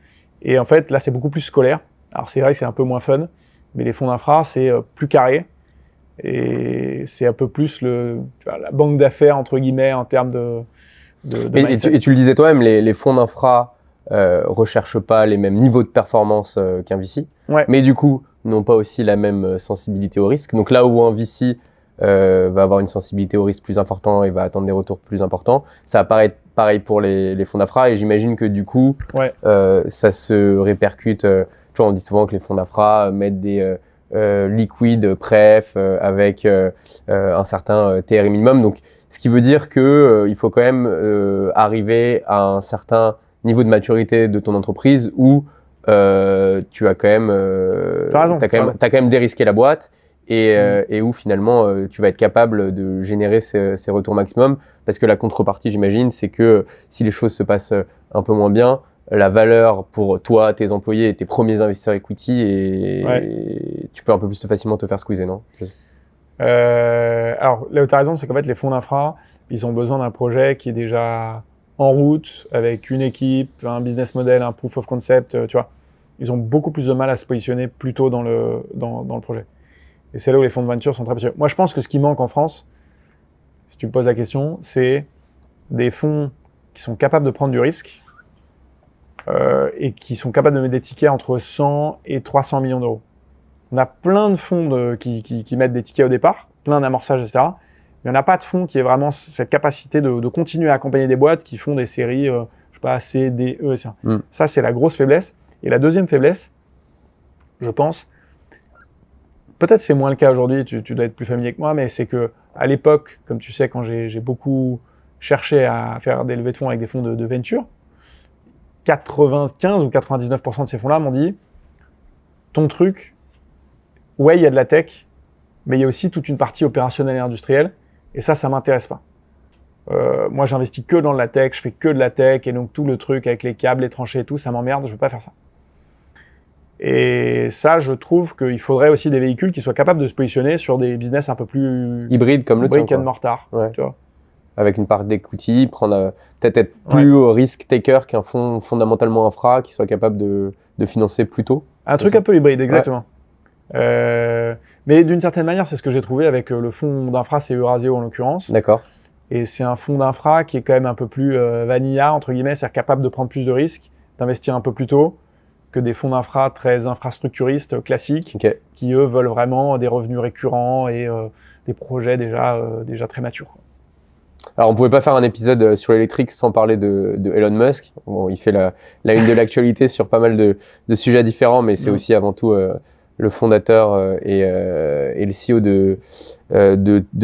Et en fait, là, c'est beaucoup plus scolaire. Alors, c'est vrai que c'est un peu moins fun, mais les fonds d'infra, c'est plus carré. Et c'est un peu plus la banque d'affaires, entre guillemets, en termes de mindset. Et tu le disais toi-même, les fonds d'infra recherchent pas les mêmes niveaux de performance qu'un VC. Ouais. Mais du coup, n'ont pas aussi la même sensibilité au risque. Donc là où un VC va avoir une sensibilité au risque plus important et va attendre des retours plus importants, ça va pareil pour les fonds d'infra et j'imagine que du coup, Ouais. ça se répercute. Tu vois, on dit souvent que les fonds d'infra mettent des liquides pref avec un certain TRI minimum. Donc, ce qui veut dire que il faut quand même arriver à un certain niveau de maturité de ton entreprise où tu as quand même, T'as raison. t'as quand même dérisqué la boîte et où finalement tu vas être capable de générer ces retours maximum parce que la contrepartie, j'imagine, c'est que si les choses se passent un peu moins bien, la valeur pour toi, tes employés et tes premiers investisseurs equity et tu peux un peu plus facilement te faire squeezer, non? Alors, là où tu as raison, c'est qu'en fait, les fonds d'infra, ils ont besoin d'un projet qui est déjà en route, avec une équipe, un business model, un proof of concept, tu vois. Ils ont beaucoup plus de mal à se positionner plus tôt dans le projet. Et c'est là où les fonds de venture sont très précieux. Moi, je pense que ce qui manque en France, si tu me poses la question, c'est des fonds qui sont capables de prendre du risque et qui sont capables de mettre des tickets entre 100 et 300 millions d'euros. On a plein de fonds qui mettent des tickets au départ, plein d'amorçages, etc. Mais on n'a pas de fonds qui ait vraiment cette capacité de continuer à accompagner des boîtes qui font des séries, je sais pas, C, D, E, etc. Ça, c'est la grosse faiblesse. Et la deuxième faiblesse, je pense, peut-être c'est moins le cas aujourd'hui, tu dois être plus familier que moi, mais c'est que à l'époque, comme tu sais, quand j'ai beaucoup cherché à faire des levées de fonds avec des fonds de venture, 95 ou 99% de ces fonds-là m'ont dit ton truc, ouais, il y a de la tech, mais il y a aussi toute une partie opérationnelle et industrielle, et ça m'intéresse pas. Moi, j'investis que dans la tech, je fais que de la tech, et donc tout le truc avec les câbles, les tranchées et tout, ça m'emmerde, je veux pas faire ça. Et ça, je trouve qu'il faudrait aussi des véhicules qui soient capables de se positionner sur des business un peu plus hybride comme le tien, brick and mortar, ouais. Tu vois. Avec une part d'equity, prendre peut-être être plus au risk taker qu'un fonds fondamentalement infra qui soit capable de financer plus tôt. Un truc un peu hybride, exactement. Ouais. Mais d'une certaine manière, c'est ce que j'ai trouvé avec le fonds d'infra, c'est Eurasio en l'occurrence. D'accord. Et c'est un fonds d'infra qui est quand même un peu plus vanilla, entre guillemets, c'est-à-dire capable de prendre plus de risques, d'investir un peu plus tôt que des fonds d'infra très infrastructuristes classiques, qui eux veulent vraiment des revenus récurrents et des projets déjà très matures. Alors, on pouvait pas faire un épisode sur l'électrique sans parler de Elon Musk. Bon, il fait la une de l'actualité sur pas mal de sujets différents, mais c'est aussi avant tout le fondateur et le CEO de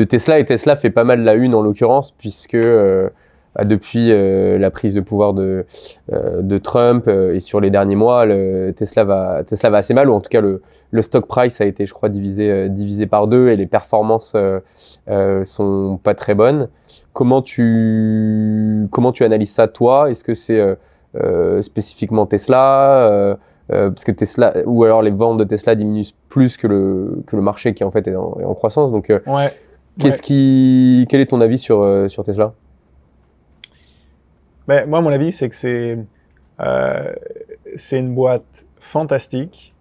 Tesla. Et Tesla fait pas mal la une en l'occurrence, puisque depuis la prise de pouvoir de Trump et sur les derniers mois, Tesla va assez mal, ou en tout cas le stock price a été, je crois, divisé par 2 et les performances sont pas très bonnes. Comment tu analyses ça, toi? Est-ce que c'est spécifiquement Tesla parce que Tesla, ou alors les ventes de Tesla diminuent plus que le marché qui en fait est en croissance. Donc, quel est ton avis sur Tesla? Ben, moi, mon avis, c'est que c'est une boîte fantastique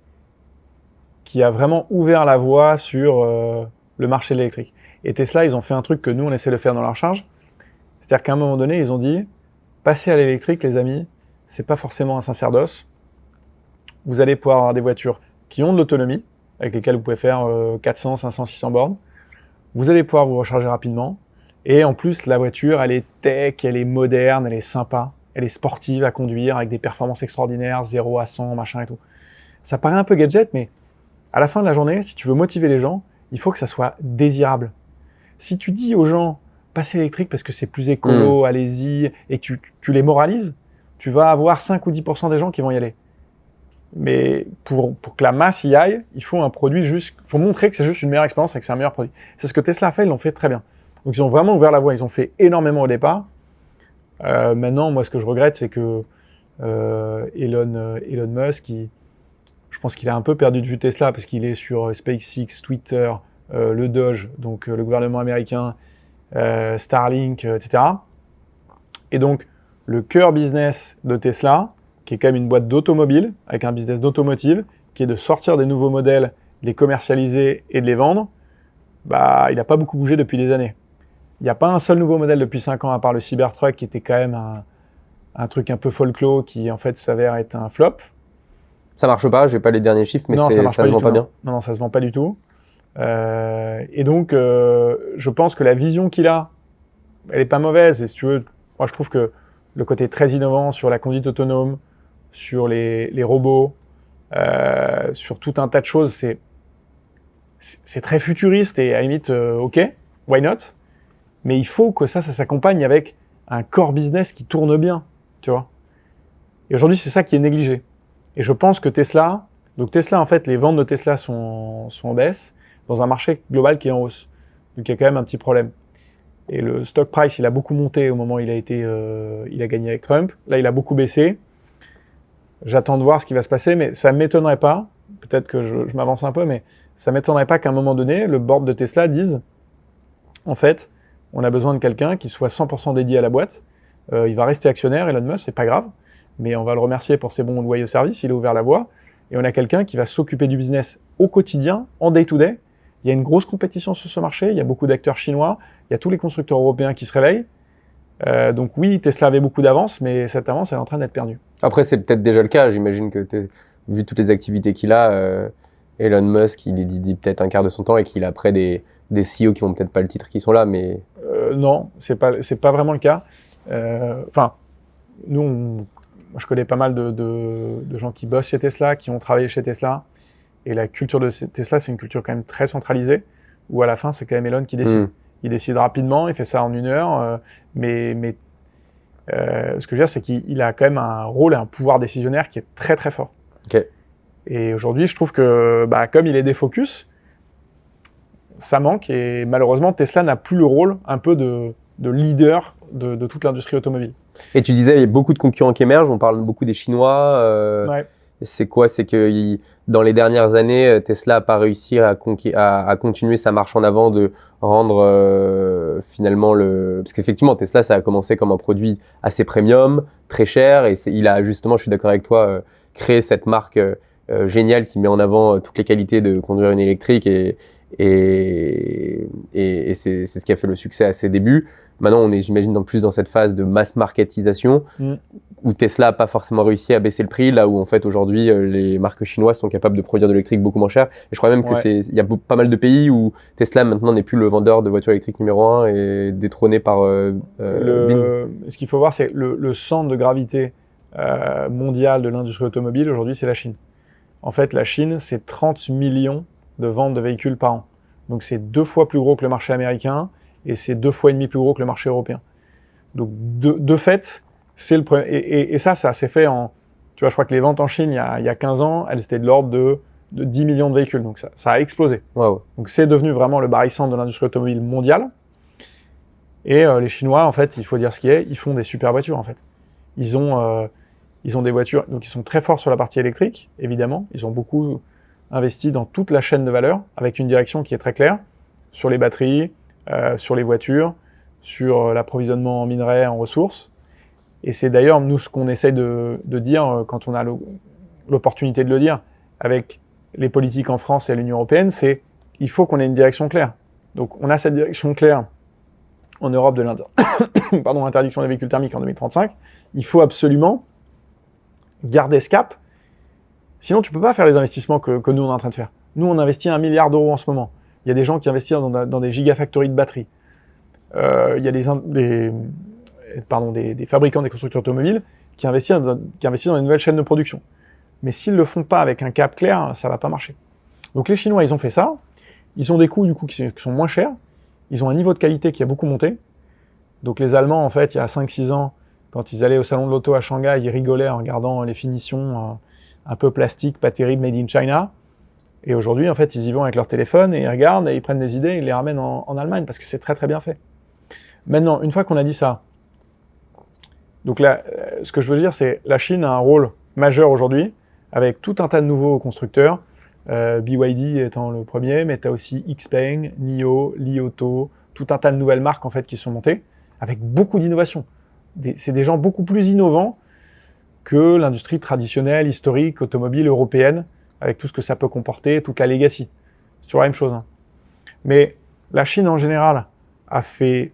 qui a vraiment ouvert la voie sur le marché de l'électrique. Et Tesla, ils ont fait un truc que nous, on essaie de faire dans leur charge. C'est-à-dire qu'à un moment donné, ils ont dit, passer à l'électrique, les amis, c'est pas forcément un sacerdoce. Vous allez pouvoir avoir des voitures qui ont de l'autonomie, avec lesquelles vous pouvez faire 400, 500, 600 bornes. Vous allez pouvoir vous recharger rapidement. Et en plus, la voiture, elle est tech, elle est moderne, elle est sympa, elle est sportive à conduire, avec des performances extraordinaires, 0 à 100, machin et tout. Ça paraît un peu gadget, mais à la fin de la journée, si tu veux motiver les gens, il faut que ça soit désirable. Si tu dis aux gens, passez électrique parce que c'est plus écolo, allez-y, et tu les moralises, tu vas avoir 5 ou 10% des gens qui vont y aller. Mais pour que la masse y aille, il faut un produit juste, il faut montrer que c'est juste une meilleure expérience et que c'est un meilleur produit. C'est ce que Tesla a fait, ils l'ont fait très bien. Donc ils ont vraiment ouvert la voie, ils ont fait énormément au départ. Maintenant, moi ce que je regrette, c'est que Elon Musk, je pense qu'il a un peu perdu de vue Tesla parce qu'il est sur SpaceX, Twitter, le Doge, donc le gouvernement américain, Starlink, etc. Et donc, le cœur business de Tesla, qui est quand même une boîte d'automobile, avec un business d'automotive, qui est de sortir des nouveaux modèles, de les commercialiser et de les vendre, bah, il n'a pas beaucoup bougé depuis des années. Il n'y a pas un seul nouveau modèle depuis 5 ans, à part le Cybertruck, qui était quand même un truc un peu folklore, qui en fait s'avère être un flop. Ça marche pas, j'ai pas les derniers chiffres, mais non, ça se vend pas bien. Non, ça se vend pas du tout. Et donc, je pense que la vision qu'il a, elle est pas mauvaise. Et si tu veux, moi je trouve que le côté très innovant sur la conduite autonome, sur les robots, sur tout un tas de choses, c'est très futuriste et à la limite, ok, why not? Mais il faut que ça s'accompagne avec un core business qui tourne bien, tu vois. Et aujourd'hui, c'est ça qui est négligé. Et je pense que Tesla, en fait, les ventes de Tesla sont en baisse dans un marché global qui est en hausse. Donc il y a quand même un petit problème. Et le stock price, il a beaucoup monté au moment où il a gagné avec Trump. Là, il a beaucoup baissé. J'attends de voir ce qui va se passer, mais ça ne m'étonnerait pas, peut-être que je m'avance un peu, mais ça ne m'étonnerait pas qu'à un moment donné, le board de Tesla dise, en fait, on a besoin de quelqu'un qui soit 100% dédié à la boîte. Il va rester actionnaire, Elon Musk, c'est pas grave, mais on va le remercier pour ses bons loyaux services, il a ouvert la voie. Et on a quelqu'un qui va s'occuper du business au quotidien, en day-to-day. Il y a une grosse compétition sur ce marché, il y a beaucoup d'acteurs chinois, il y a tous les constructeurs européens qui se réveillent. Donc oui, Tesla avait beaucoup d'avance, mais cette avance, elle est en train d'être perdue. Après, c'est peut-être déjà le cas. J'imagine que vu toutes les activités qu'il a, Elon Musk, il dit peut-être un quart de son temps et qu'il a après des CEO qui n'ont peut-être pas le titre qui sont là, mais... Non, c'est pas vraiment le cas. Nous, moi, je connais pas mal de gens qui bossent chez Tesla, qui ont travaillé chez Tesla. Et la culture de Tesla, c'est une culture quand même très centralisée, où à la fin, c'est quand même Elon qui décide. Il décide rapidement, il fait ça en 1 heure, mais ce que je veux dire, c'est qu'il a quand même un rôle et un pouvoir décisionnaire qui est très très fort. Okay. Et aujourd'hui, je trouve que comme il est défocus, ça manque, et malheureusement, Tesla n'a plus le rôle un peu de leader de toute l'industrie automobile. Et tu disais, il y a beaucoup de concurrents qui émergent, on parle beaucoup des Chinois. Ouais. C'est quoi? C'est que dans les dernières années, Tesla n'a pas réussi à continuer sa marche en avant, de rendre finalement parce qu'effectivement, Tesla, ça a commencé comme un produit assez premium, très cher, et il a justement, je suis d'accord avec toi, créé cette marque géniale qui met en avant toutes les qualités de conduire une électrique, et c'est ce qui a fait le succès à ses débuts. Maintenant, on est, j'imagine, plus dans cette phase de mass marketisation, où Tesla n'a pas forcément réussi à baisser le prix, là où en fait aujourd'hui les marques chinoises sont capables de produire de l'électrique beaucoup moins cher. Et je crois même qu'il y a pas mal de pays où Tesla maintenant n'est plus le vendeur de voitures électriques numéro 1 et détrôné par Ce qu'il faut voir, c'est le centre de gravité mondial de l'industrie automobile aujourd'hui, c'est la Chine. En fait, la Chine, c'est 30 millions de ventes de véhicules par an. Donc c'est 2 fois plus gros que le marché américain, et c'est 2,5 fois plus gros que le marché européen. Donc de fait, c'est le premier. Et ça s'est fait en... Tu vois, je crois que les ventes en Chine, il y a 15 ans, elles étaient de l'ordre de 10 millions de véhicules. Donc ça a explosé. Wow. Donc c'est devenu vraiment le barycentre de l'industrie automobile mondiale. Et les Chinois, en fait, il faut dire ce qui est, ils font des super voitures, en fait. Ils ont des voitures, donc ils sont très forts sur la partie électrique, évidemment. Ils ont beaucoup investi dans toute la chaîne de valeur, avec une direction qui est très claire, sur les batteries, sur les voitures, sur l'approvisionnement en minerais, en ressources. Et c'est d'ailleurs, nous, ce qu'on essaye de dire, quand on a l'opportunité de le dire, avec les politiques en France et à l'Union européenne, c'est il faut qu'on ait une direction claire. Donc on a cette direction claire en Europe de l'interdiction des véhicules thermiques en 2035. Il faut absolument garder ce cap. Sinon, tu ne peux pas faire les investissements que nous, on est en train de faire. Nous, on investit 1 milliard d'euros en ce moment. Il y a des gens qui investissent dans des gigafactories de batteries. Il y a des fabricants, des constructeurs automobiles qui investissent dans une nouvelle chaîne de production. Mais s'ils ne le font pas avec un cap clair, ça ne va pas marcher. Donc les Chinois, ils ont fait ça. Ils ont des coûts du coup, qui sont moins chers. Ils ont un niveau de qualité qui a beaucoup monté. Donc les Allemands, en fait, il y a 5-6 ans, quand ils allaient au salon de l'auto à Shanghai, ils rigolaient en regardant les finitions un peu plastiques, pas terribles, made in China. Et aujourd'hui, en fait, ils y vont avec leur téléphone et ils regardent et ils prennent des idées et ils les ramènent en Allemagne parce que c'est très très bien fait. Maintenant, une fois qu'on a dit ça, donc là, ce que je veux dire, c'est que la Chine a un rôle majeur aujourd'hui avec tout un tas de nouveaux constructeurs, BYD étant le premier, mais tu as aussi XPeng, NIO, Li Auto, tout un tas de nouvelles marques en fait qui sont montées avec beaucoup d'innovation. C'est des gens beaucoup plus innovants que l'industrie traditionnelle, historique, automobile européenne, avec tout ce que ça peut comporter, toute la legacy. C'est toujours la même chose. Hein. Mais la Chine en général a fait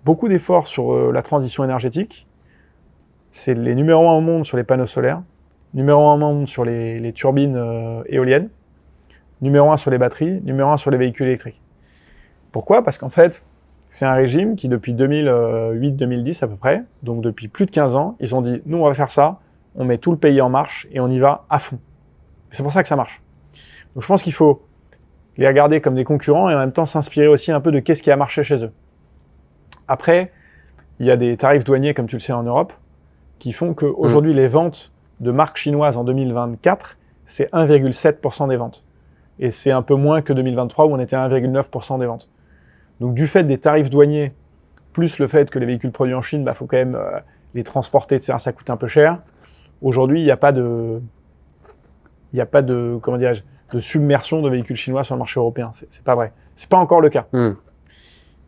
beaucoup d'efforts sur la transition énergétique. C'est les numéros 1 au monde sur les panneaux solaires, numéro 1 au monde sur les turbines éoliennes, numéro 1 sur les batteries, numéro 1 sur les véhicules électriques. Pourquoi ? Parce qu'en fait, c'est un régime qui, depuis 2008-2010 à peu près, donc depuis plus de 15 ans, ils ont dit, nous, on va faire ça, on met tout le pays en marche et on y va à fond. Et c'est pour ça que ça marche. Donc je pense qu'il faut les regarder comme des concurrents et en même temps s'inspirer aussi un peu de qu'est-ce qui a marché chez eux. Après, il y a des tarifs douaniers, comme tu le sais, en Europe, qui font qu'aujourd'hui, les ventes de marques chinoises en 2024, c'est 1,7% des ventes. Et c'est un peu moins que 2023 où on était à 1,9% des ventes. Donc du fait des tarifs douaniers, plus le fait que les véhicules produits en Chine, faut quand même les transporter, etc., ça coûte un peu cher. Aujourd'hui, il n'y a pas de, comment dirais-je, de submersion de véhicules chinois sur le marché européen. C'est pas vrai. C'est pas encore le cas.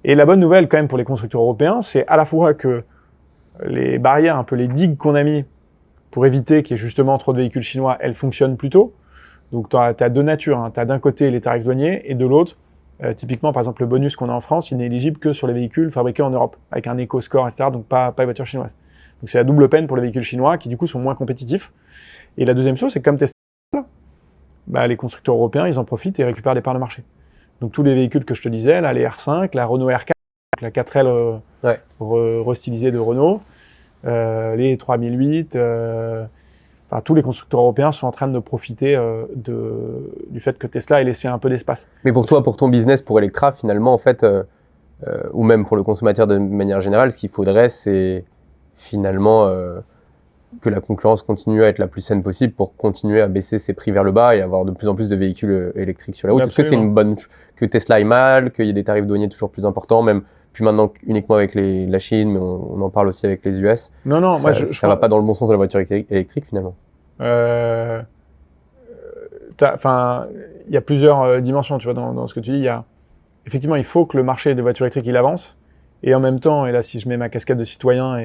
Et la bonne nouvelle quand même pour les constructeurs européens, c'est à la fois que les barrières, un peu les digues qu'on a mis pour éviter qu'il y ait justement trop de véhicules chinois, elles fonctionnent plutôt. Donc tu as deux natures. Hein. Tu as d'un côté les tarifs douaniers et de l'autre, typiquement par exemple le bonus qu'on a en France, il n'est éligible que sur les véhicules fabriqués en Europe, avec un éco-score, etc. Donc pas les voitures chinoises. Donc c'est la double peine pour les véhicules chinois qui du coup sont moins compétitifs. Et la deuxième chose, c'est que comme Tesla, les constructeurs européens, ils en profitent et récupèrent des parts de marché. Donc tous les véhicules que je te disais, là, les R5, la Renault R4, la 4L restylisée de Renault, les 3008, tous les constructeurs européens sont en train de profiter du fait que Tesla ait laissé un peu d'espace. Mais pour toi, pour ton business, pour Electra, finalement, en fait, ou même pour le consommateur de manière générale, ce qu'il faudrait, c'est finalement que la concurrence continue à être la plus saine possible pour continuer à baisser ses prix vers le bas et avoir de plus en plus de véhicules électriques sur la route. Est-ce que c'est une bonne... que Tesla aille mal, qu'il y ait des tarifs douaniers toujours plus importants, même plus maintenant uniquement avec la Chine, mais on en parle aussi avec les US. Non, moi ça va pas dans le bon sens de la voiture électrique finalement. Il y a plusieurs dimensions, tu vois, dans ce que tu dis. Effectivement, il faut que le marché des voitures électriques il avance, et en même temps, et là si je mets ma casquette de citoyen,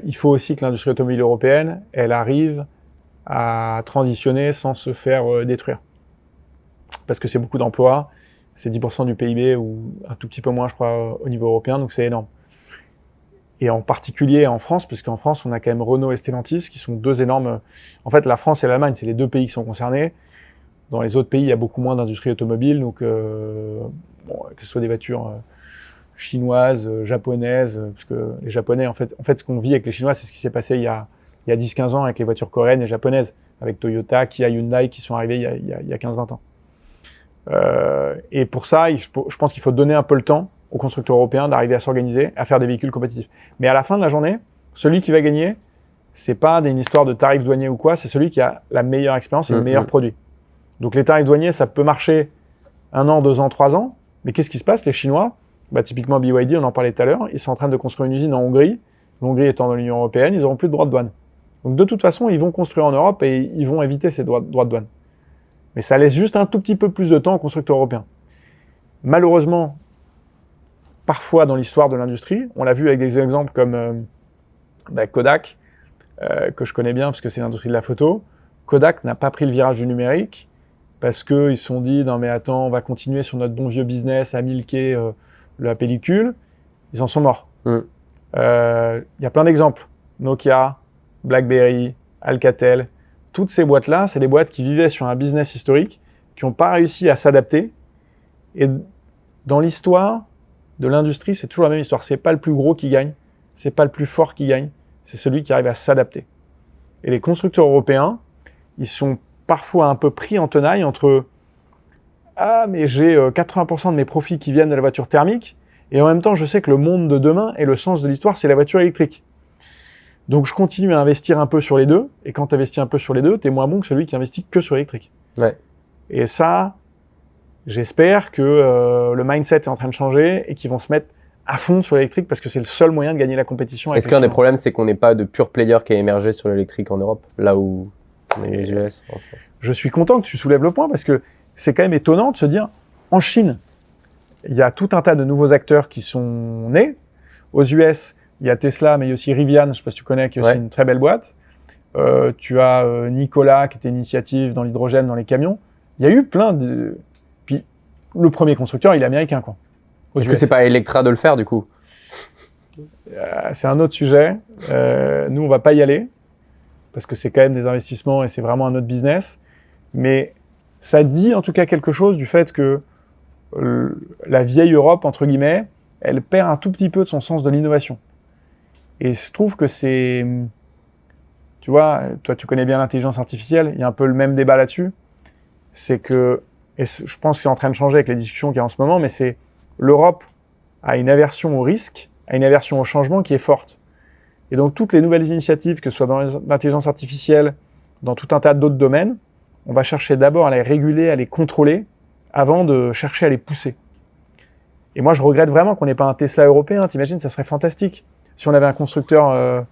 il faut aussi que l'industrie automobile européenne, elle arrive à transitionner sans se faire détruire. Parce que c'est beaucoup d'emplois, c'est 10% du PIB ou un tout petit peu moins, je crois, au niveau européen, donc c'est énorme. Et en particulier en France, parce qu'en France, on a quand même Renault et Stellantis, qui sont deux énormes... En fait, la France et l'Allemagne, c'est les deux pays qui sont concernés. Dans les autres pays, il y a beaucoup moins d'industrie automobile, donc que ce soit des voitures chinoises, japonaises, parce que les Japonais, en fait, ce qu'on vit avec les Chinois, c'est ce qui s'est passé il y a 10-15 ans avec les voitures coréennes et japonaises, avec Toyota, Kia, Hyundai, qui sont arrivés il y a 15-20 ans. Et pour ça, je pense qu'il faut donner un peu le temps aux constructeurs européens d'arriver à s'organiser, à faire des véhicules compétitifs. Mais à la fin de la journée, celui qui va gagner, c'est pas une histoire de tarifs douaniers ou quoi, c'est celui qui a la meilleure expérience et le meilleur produit. Donc les tarifs douaniers, ça peut marcher 1 an, 2 ans, 3 ans, mais qu'est-ce qui se passe? Les Chinois, typiquement BYD, on en parlait tout à l'heure, ils sont en train de construire une usine en Hongrie, l'Hongrie étant dans l'Union européenne, ils n'auront plus de droits de douane. Donc de toute façon, ils vont construire en Europe et ils vont éviter ces droits de douane. Mais ça laisse juste un tout petit peu plus de temps aux constructeurs européens. Malheureusement, parfois dans l'histoire de l'industrie, on l'a vu avec des exemples comme Kodak, que je connais bien parce que c'est l'industrie de la photo. Kodak n'a pas pris le virage du numérique parce qu'ils se sont dit « Non mais attends, on va continuer sur notre bon vieux business à milquer la pellicule ». Ils en sont morts. Il y a plein d'exemples. Nokia, BlackBerry, Alcatel, toutes ces boîtes-là, c'est des boîtes qui vivaient sur un business historique, qui n'ont pas réussi à s'adapter. Et dans l'histoire de l'industrie, c'est toujours la même histoire. C'est pas le plus gros qui gagne, c'est pas le plus fort qui gagne, c'est celui qui arrive à s'adapter. Et les constructeurs européens, ils sont parfois un peu pris en tenaille entre « Ah, mais j'ai 80% de mes profits qui viennent de la voiture thermique, et en même temps, je sais que le monde de demain et le sens de l'histoire, c'est la voiture électrique. » Donc je continue à investir un peu sur les deux, et quand tu investis un peu sur les deux, tu es moins bon que celui qui investit que sur l'électrique. Ouais. Et ça, j'espère que le mindset est en train de changer et qu'ils vont se mettre à fond sur l'électrique parce que c'est le seul moyen de gagner la compétition. Est-ce qu'un des problèmes, c'est qu'on n'est pas de pure player qui a émergé sur l'électrique en Europe, là où on est les US en France? Je suis content que tu soulèves le point parce que c'est quand même étonnant de se dire, en Chine, il y a tout un tas de nouveaux acteurs qui sont nés. Aux US, il y a Tesla, mais il y a aussi Rivian, je ne sais pas si tu connais, qui est aussi une très belle boîte. Tu as Nikola, qui était une initiative dans l'hydrogène, dans les camions. Il y a eu plein de... Puis, le premier constructeur, il est américain, quoi. Est-ce que c'est pas Electra de le faire, du coup? C'est un autre sujet. Nous, on va pas y aller, parce que c'est quand même des investissements et c'est vraiment un autre business. Mais ça dit, en tout cas, quelque chose du fait que la vieille Europe, entre guillemets, elle perd un tout petit peu de son sens de l'innovation. Et je trouve que c'est... Tu vois, toi, tu connais bien l'intelligence artificielle, il y a un peu le même débat là-dessus. C'est que, et je pense que c'est en train de changer avec les discussions qu'il y a en ce moment, mais c'est l'Europe a une aversion au risque, a une aversion au changement qui est forte. Et donc, toutes les nouvelles initiatives, que ce soit dans l'intelligence artificielle, dans tout un tas d'autres domaines, on va chercher d'abord à les réguler, à les contrôler, avant de chercher à les pousser. Et moi, je regrette vraiment qu'on n'ait pas un Tesla européen. T'imagines, ça serait fantastique. Si on avait un constructeur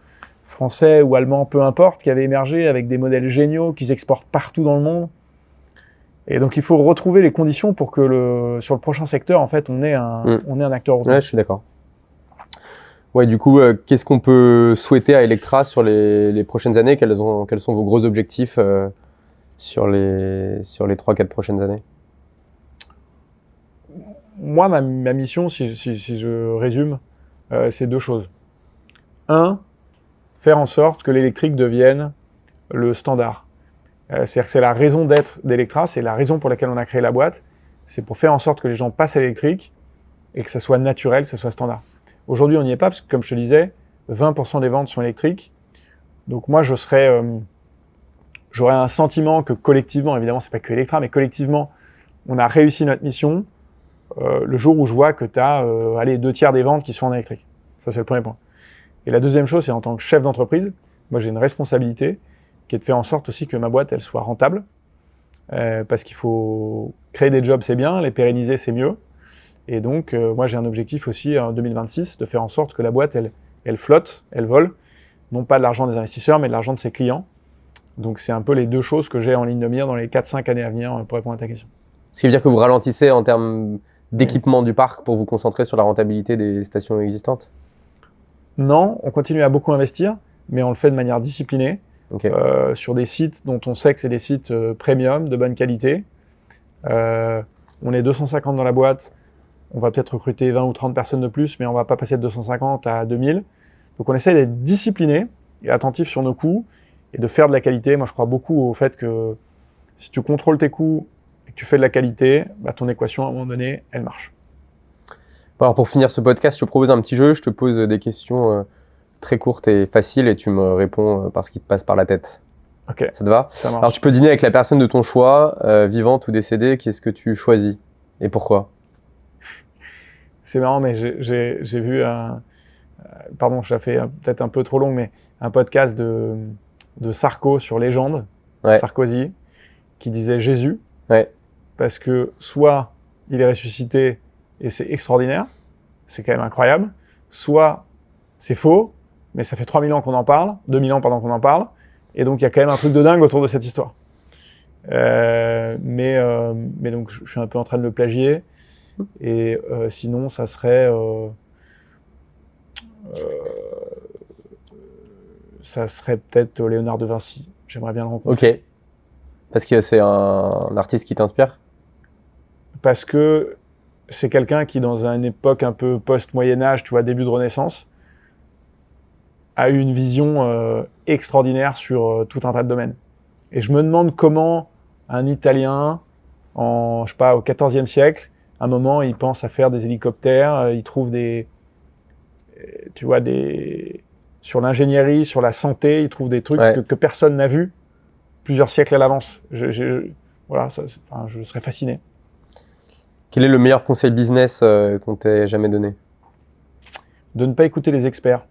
français ou allemand, peu importe, qui avait émergé avec des modèles géniaux, qu'ils exportent partout dans le monde. Et donc, il faut retrouver les conditions pour que sur le prochain secteur, en fait, on ait un acteur européen. Ouais, je suis d'accord. Ouais, du coup, qu'est-ce qu'on peut souhaiter à Electra sur les prochaines années? Quels sont vos gros objectifs sur les 3-4 prochaines années? Moi, ma mission, si je résume, c'est 2 choses. 1, faire en sorte que l'électrique devienne le standard. C'est-à-dire que c'est la raison d'être d'Electra, c'est la raison pour laquelle on a créé la boîte, c'est pour faire en sorte que les gens passent à l'électrique et que ça soit naturel, que ça soit standard. Aujourd'hui, on n'y est pas, parce que comme je te disais, 20% des ventes sont électriques. Donc moi, j'aurais un sentiment que collectivement, évidemment, c'est pas que Electra, mais collectivement, on a réussi notre mission le jour où je vois que tu as 2/3 des ventes qui sont en électrique. Ça, c'est le premier point. Et la deuxième chose, c'est en tant que chef d'entreprise, moi, j'ai une responsabilité qui est de faire en sorte aussi que ma boîte, elle soit rentable. Parce qu'il faut créer des jobs, c'est bien, les pérenniser, c'est mieux. Et donc, moi, j'ai un objectif aussi en 2026 de faire en sorte que la boîte, elle flotte, elle vole, non pas de l'argent des investisseurs, mais de l'argent de ses clients. Donc, c'est un peu les 2 choses que j'ai en ligne de mire dans les 4-5 années à venir pour répondre à ta question. Ce qui veut dire que vous ralentissez en termes d'équipement du parc pour vous concentrer sur la rentabilité des stations existantes? Non, on continue à beaucoup investir, mais on le fait de manière disciplinée, Okay. sur des sites dont on sait que c'est des sites premium, de bonne qualité. On est 250 dans la boîte. On va peut-être recruter 20 ou 30 personnes de plus, mais on ne va pas passer de 250 à 2000. Donc on essaie d'être discipliné et attentif sur nos coûts et de faire de la qualité. Moi, je crois beaucoup au fait que si tu contrôles tes coûts et que tu fais de la qualité, bah, ton équation, à un moment donné, elle marche. Bon, alors pour finir ce podcast, je te propose un petit jeu. Je te pose des questions très courtes et faciles et tu me réponds par ce qui te passe par la tête. Ok, ça te va? ça marche. Alors tu peux dîner avec la personne de ton choix, vivante ou décédée. Qu'est-ce que tu choisis et pourquoi? C'est marrant, mais j'ai vu pardon, je la fais peut-être un peu trop long, mais un podcast de Sarko sur Légende, Ouais. Sarkozy, qui disait Jésus, Ouais. parce que soit il est ressuscité et c'est extraordinaire, c'est quand même incroyable, soit c'est faux, mais ça fait 3000 ans qu'on en parle, 2000 ans pendant qu'on en parle, et donc il y a quand même un truc de dingue autour de cette histoire. Mais donc je suis un peu en train de le plagier, et sinon ça serait peut-être Léonard de Vinci. J'aimerais bien le rencontrer. Ok. Parce que c'est un artiste qui t'inspire? Parce que c'est quelqu'un qui, dans une époque un peu post-Moyen-Âge, tu vois, début de Renaissance, a eu une vision extraordinaire sur tout un tas de domaines. Et je me demande comment un Italien, je sais pas, au XIVe siècle, à un moment, il pense à faire des hélicoptères, il trouve tu vois, sur l'ingénierie, sur la santé, il trouve des trucs que personne n'a vus plusieurs siècles à l'avance. Voilà, je serais fasciné. Quel est le meilleur conseil business qu'on t'ait jamais donné? De ne pas écouter les experts.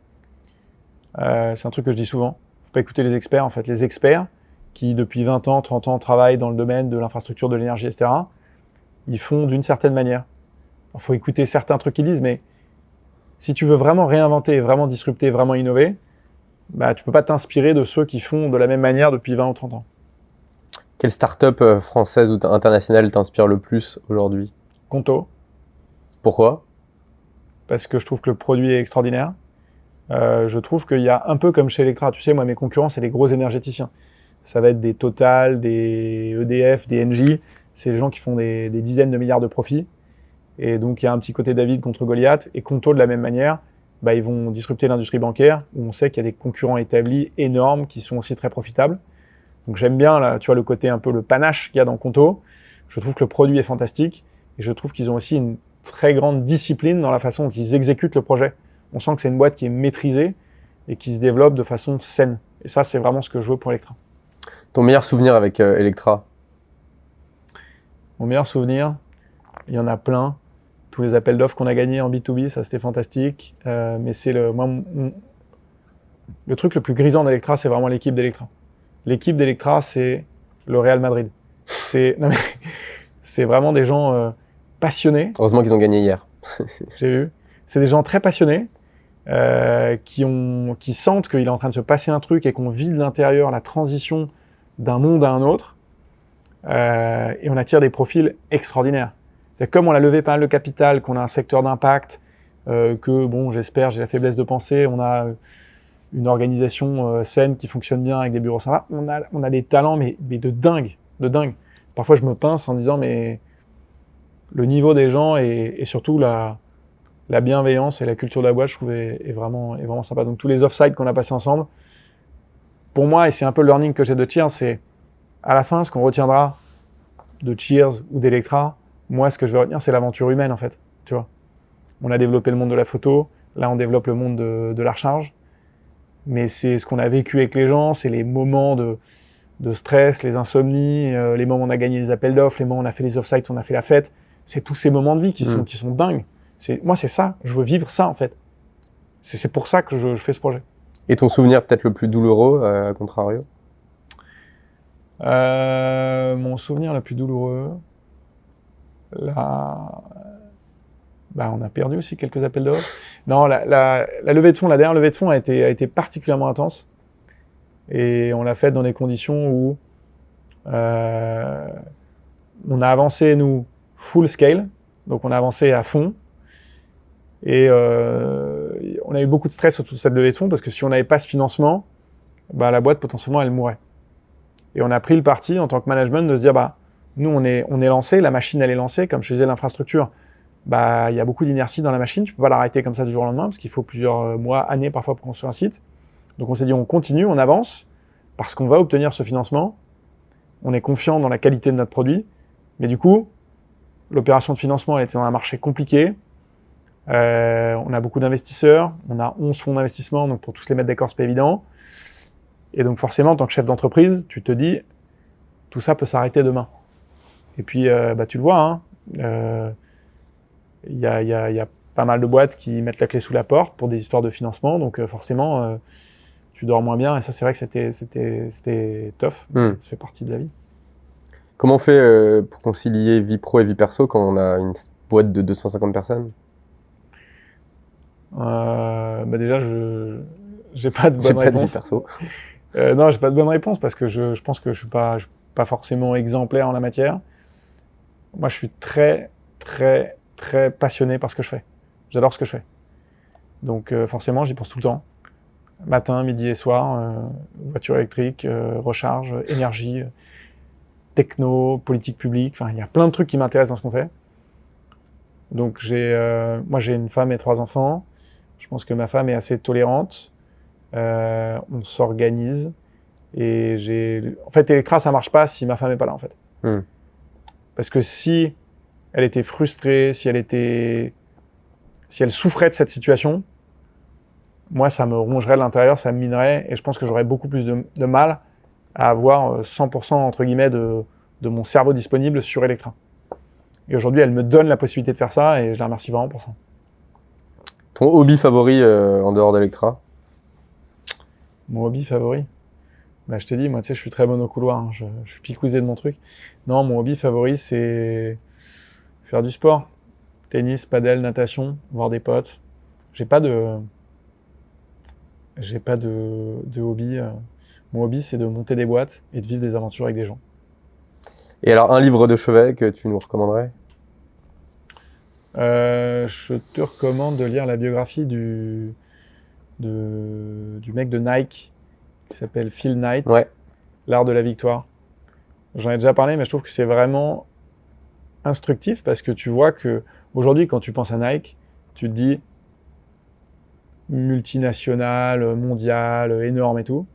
C'est un truc que je dis souvent. Faut pas écouter les experts. En fait, les experts qui, depuis 20 ans, 30 ans, travaillent dans le domaine de l'infrastructure, de l'énergie, etc., ils font d'une certaine manière. Il faut écouter certains trucs qu'ils disent, mais si tu veux vraiment réinventer, vraiment disrupter, vraiment innover, bah, tu peux pas t'inspirer de ceux qui font de la même manière depuis 20 ou 30 ans. Quelle start-up française ou internationale t'inspire le plus aujourd'hui? Conto. Pourquoi? Parce que je trouve que le produit est extraordinaire. Je trouve qu'il y a un peu comme chez Electra. Tu sais, moi, mes concurrents, c'est les gros énergéticiens. Ça va être des Total, des EDF, des Engie. C'est les gens qui font des dizaines de milliards de profits. Et donc, il y a un petit côté David contre Goliath. Et Conto, de la même manière, bah, ils vont disrupter l'industrie bancaire, où on sait qu'il y a des concurrents établis énormes qui sont aussi très profitables. Donc, j'aime bien, là, tu vois, le côté un peu le panache qu'il y a dans Conto. Je trouve que le produit est fantastique. Et je trouve qu'ils ont aussi très grande discipline dans la façon dont ils exécutent le projet. On sent que c'est une boîte qui est maîtrisée et qui se développe de façon saine. Et ça, c'est vraiment ce que je veux pour Electra. Ton meilleur souvenir avec Electra? Mon meilleur souvenir, il y en a plein. Tous les appels d'offres qu'on a gagnés en B2B, ça c'était fantastique. Mais c'est le truc le plus grisant d'Electra, c'est vraiment l'équipe d'Electra. L'équipe d'Electra, c'est le Real Madrid. C'est vraiment des gens passionnés. Heureusement qu'ils ont gagné hier. J'ai vu. C'est des gens très passionnés qui sentent qu'il est en train de se passer un truc et qu'on vit de l'intérieur la transition d'un monde à un autre. Et on attire des profils extraordinaires. C'est comme on a levé pas mal de capital, qu'on a un secteur d'impact, que, bon, j'espère, j'ai la faiblesse de penser, on a une organisation saine qui fonctionne bien avec des bureaux sympas, on a des talents, mais de dingue, de dingue. Parfois, je me pince en disant, mais le niveau des gens et surtout la bienveillance et la culture de la boîte, je trouve, est vraiment sympa. Donc, tous les off-sites qu'on a passés ensemble, pour moi, et c'est un peu le learning que j'ai de Cheers, c'est à la fin, ce qu'on retiendra de Cheers ou d'Electra, moi, ce que je vais retenir, c'est l'aventure humaine, en fait. Tu vois, on a développé le monde de la photo, là, on développe le monde de la recharge, mais c'est ce qu'on a vécu avec les gens, c'est les moments de stress, les insomnies, les moments où on a gagné les appels d'offres, les moments où on a fait les off-sites, on a fait la fête. C'est tous ces moments de vie qui sont dingues. Moi, c'est ça. Je veux vivre ça, en fait. C'est pour ça que je fais ce projet. Et ton souvenir peut-être le plus douloureux, à contrario? Mon souvenir le plus douloureux, là, on a perdu aussi quelques appels d'offres. Non, la levée de fonds, la dernière levée de fonds a été particulièrement intense. Et on l'a faite dans des conditions où on a avancé, nous, full scale. Donc, on a avancé à fond. Et on a eu beaucoup de stress autour de cette levée de fonds parce que si on n'avait pas ce financement, la boîte, potentiellement, elle mourrait. Et on a pris le parti, en tant que management, de se dire, nous, on est lancé, la machine, elle est lancée. Comme je disais, l'infrastructure, il y a beaucoup d'inertie dans la machine. Tu peux pas l'arrêter comme ça du jour au lendemain parce qu'il faut plusieurs mois, années parfois pour construire un site. Donc, on s'est dit, on continue, on avance parce qu'on va obtenir ce financement. On est confiant dans la qualité de notre produit. Mais du coup, l'opération de financement, elle était dans un marché compliqué. On a beaucoup d'investisseurs. On a 11 fonds d'investissement. Donc, pour tous les mettre d'accord, c'est pas évident. Et donc, forcément, en tant que chef d'entreprise, tu te dis, tout ça peut s'arrêter demain. Et puis, tu le vois, y a pas mal de boîtes qui mettent la clé sous la porte pour des histoires de financement. Donc, forcément, tu dors moins bien. Et ça, c'est vrai que c'était tough. Ça fait partie de la vie. Comment on fait pour concilier vie pro et vie perso quand on a une boîte de 250 personnes? Déjà, j'ai pas de bonne réponse. J'ai pas de vie perso. Non, j'ai pas de bonne réponse parce que je pense que je suis pas forcément exemplaire en la matière. Moi, je suis très, très, très passionné par ce que je fais. J'adore ce que je fais. Donc, forcément, j'y pense tout le temps. Matin, midi et soir, voiture électrique, recharge, énergie, techno, politique publique. Enfin, il y a plein de trucs qui m'intéressent dans ce qu'on fait. Donc, moi, j'ai une femme et 3 enfants. Je pense que ma femme est assez tolérante. On s'organise. Et en fait, Electra, ça marche pas si ma femme est pas là, en fait. Parce que si elle était frustrée, si elle souffrait de cette situation, moi, ça me rongerait de l'intérieur, ça me minerait, et je pense que j'aurais beaucoup plus de mal à avoir 100% entre guillemets de mon cerveau disponible sur Electra. Et aujourd'hui, elle me donne la possibilité de faire ça, et je la remercie vraiment pour ça. Ton hobby favori en dehors d'Electra? Mon hobby favori? Je t'ai dit, moi, tu sais, je suis très bon au couloir, hein, je suis picousé de mon truc. Non, mon hobby favori, c'est faire du sport. Tennis, padel, natation, voir des potes. J'ai pas de hobby. Mon hobby, c'est de monter des boîtes et de vivre des aventures avec des gens. Et alors, un livre de chevet que tu nous recommanderais? Je te recommande de lire la biographie du mec de Nike qui s'appelle Phil Knight, Ouais. L'art de la victoire. J'en ai déjà parlé, mais je trouve que c'est vraiment instructif parce que tu vois que aujourd'hui, quand tu penses à Nike, tu te dis multinational, mondial, énorme et tout.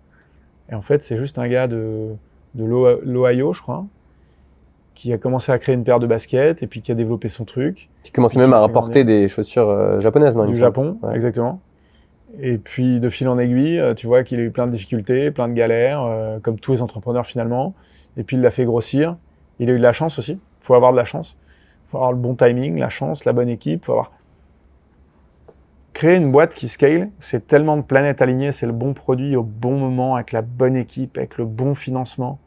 Et en fait, c'est juste un gars de l'Ohio, je crois, qui a commencé à créer une paire de baskets et puis qui a développé son truc. Qui commençait même à importer des chaussures japonaises, non? Du Japon, exactement. Et puis, de fil en aiguille, tu vois qu'il a eu plein de difficultés, plein de galères, comme tous les entrepreneurs finalement. Et puis, il l'a fait grossir. Il a eu de la chance aussi. Il faut avoir de la chance. Il faut avoir le bon timing, la chance, la bonne équipe. Il faut avoir... Créer une boîte qui scale, c'est tellement de planètes alignées, c'est le bon produit au bon moment, avec la bonne équipe, avec le bon financement.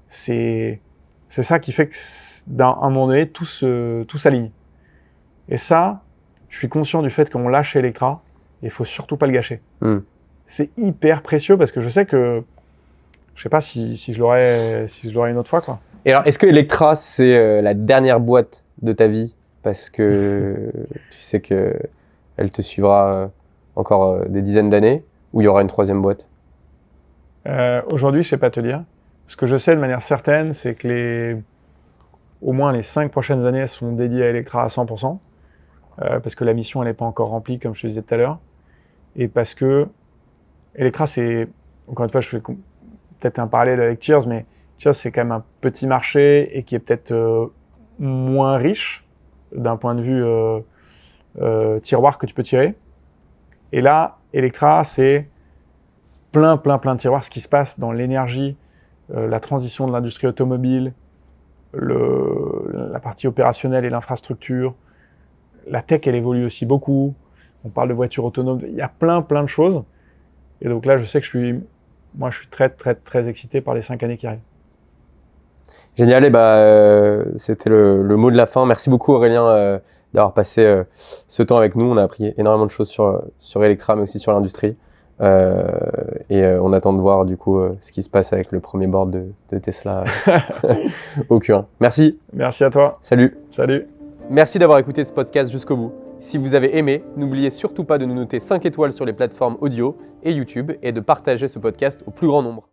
C'est ça qui fait qu'à un moment donné, tout s'aligne. Et ça, je suis conscient du fait qu'on lâche Electra, et il faut surtout pas le gâcher. C'est hyper précieux parce que je sais que, je sais pas si je l'aurais une autre fois, quoi. Et alors, est-ce que Electra, c'est la dernière boîte de ta vie parce que tu sais que elle te suivra encore des dizaines d'années, ou il y aura une troisième boîte? Aujourd'hui, je sais pas te dire. Ce que je sais de manière certaine, c'est que au moins les 5 prochaines années sont dédiées à Electra à 100%, parce que la mission, elle n'est pas encore remplie, comme je te disais tout à l'heure, et parce que Electra, c'est, encore une fois, je fais peut-être un parallèle avec Cheers, mais Cheers, c'est quand même un petit marché et qui est peut-être moins riche d'un point de vue tiroir que tu peux tirer. Et là, Electra, c'est plein de tiroirs. Ce qui se passe dans l'énergie, la transition de l'industrie automobile, la partie opérationnelle et l'infrastructure. La tech, elle évolue aussi beaucoup. On parle de voitures autonomes. Il y a plein de choses. Et donc là, je sais que je suis très excité par les 5 années qui arrivent. Génial, et c'était le mot de la fin. Merci beaucoup Aurélien d'avoir passé ce temps avec nous. On a appris énormément de choses sur Electra, mais aussi sur l'industrie. On attend de voir du coup ce qui se passe avec le premier board de Tesla au Q1. Merci. Merci à toi. Salut. Salut. Merci d'avoir écouté ce podcast jusqu'au bout. Si vous avez aimé, n'oubliez surtout pas de nous noter 5 étoiles sur les plateformes audio et YouTube et de partager ce podcast au plus grand nombre.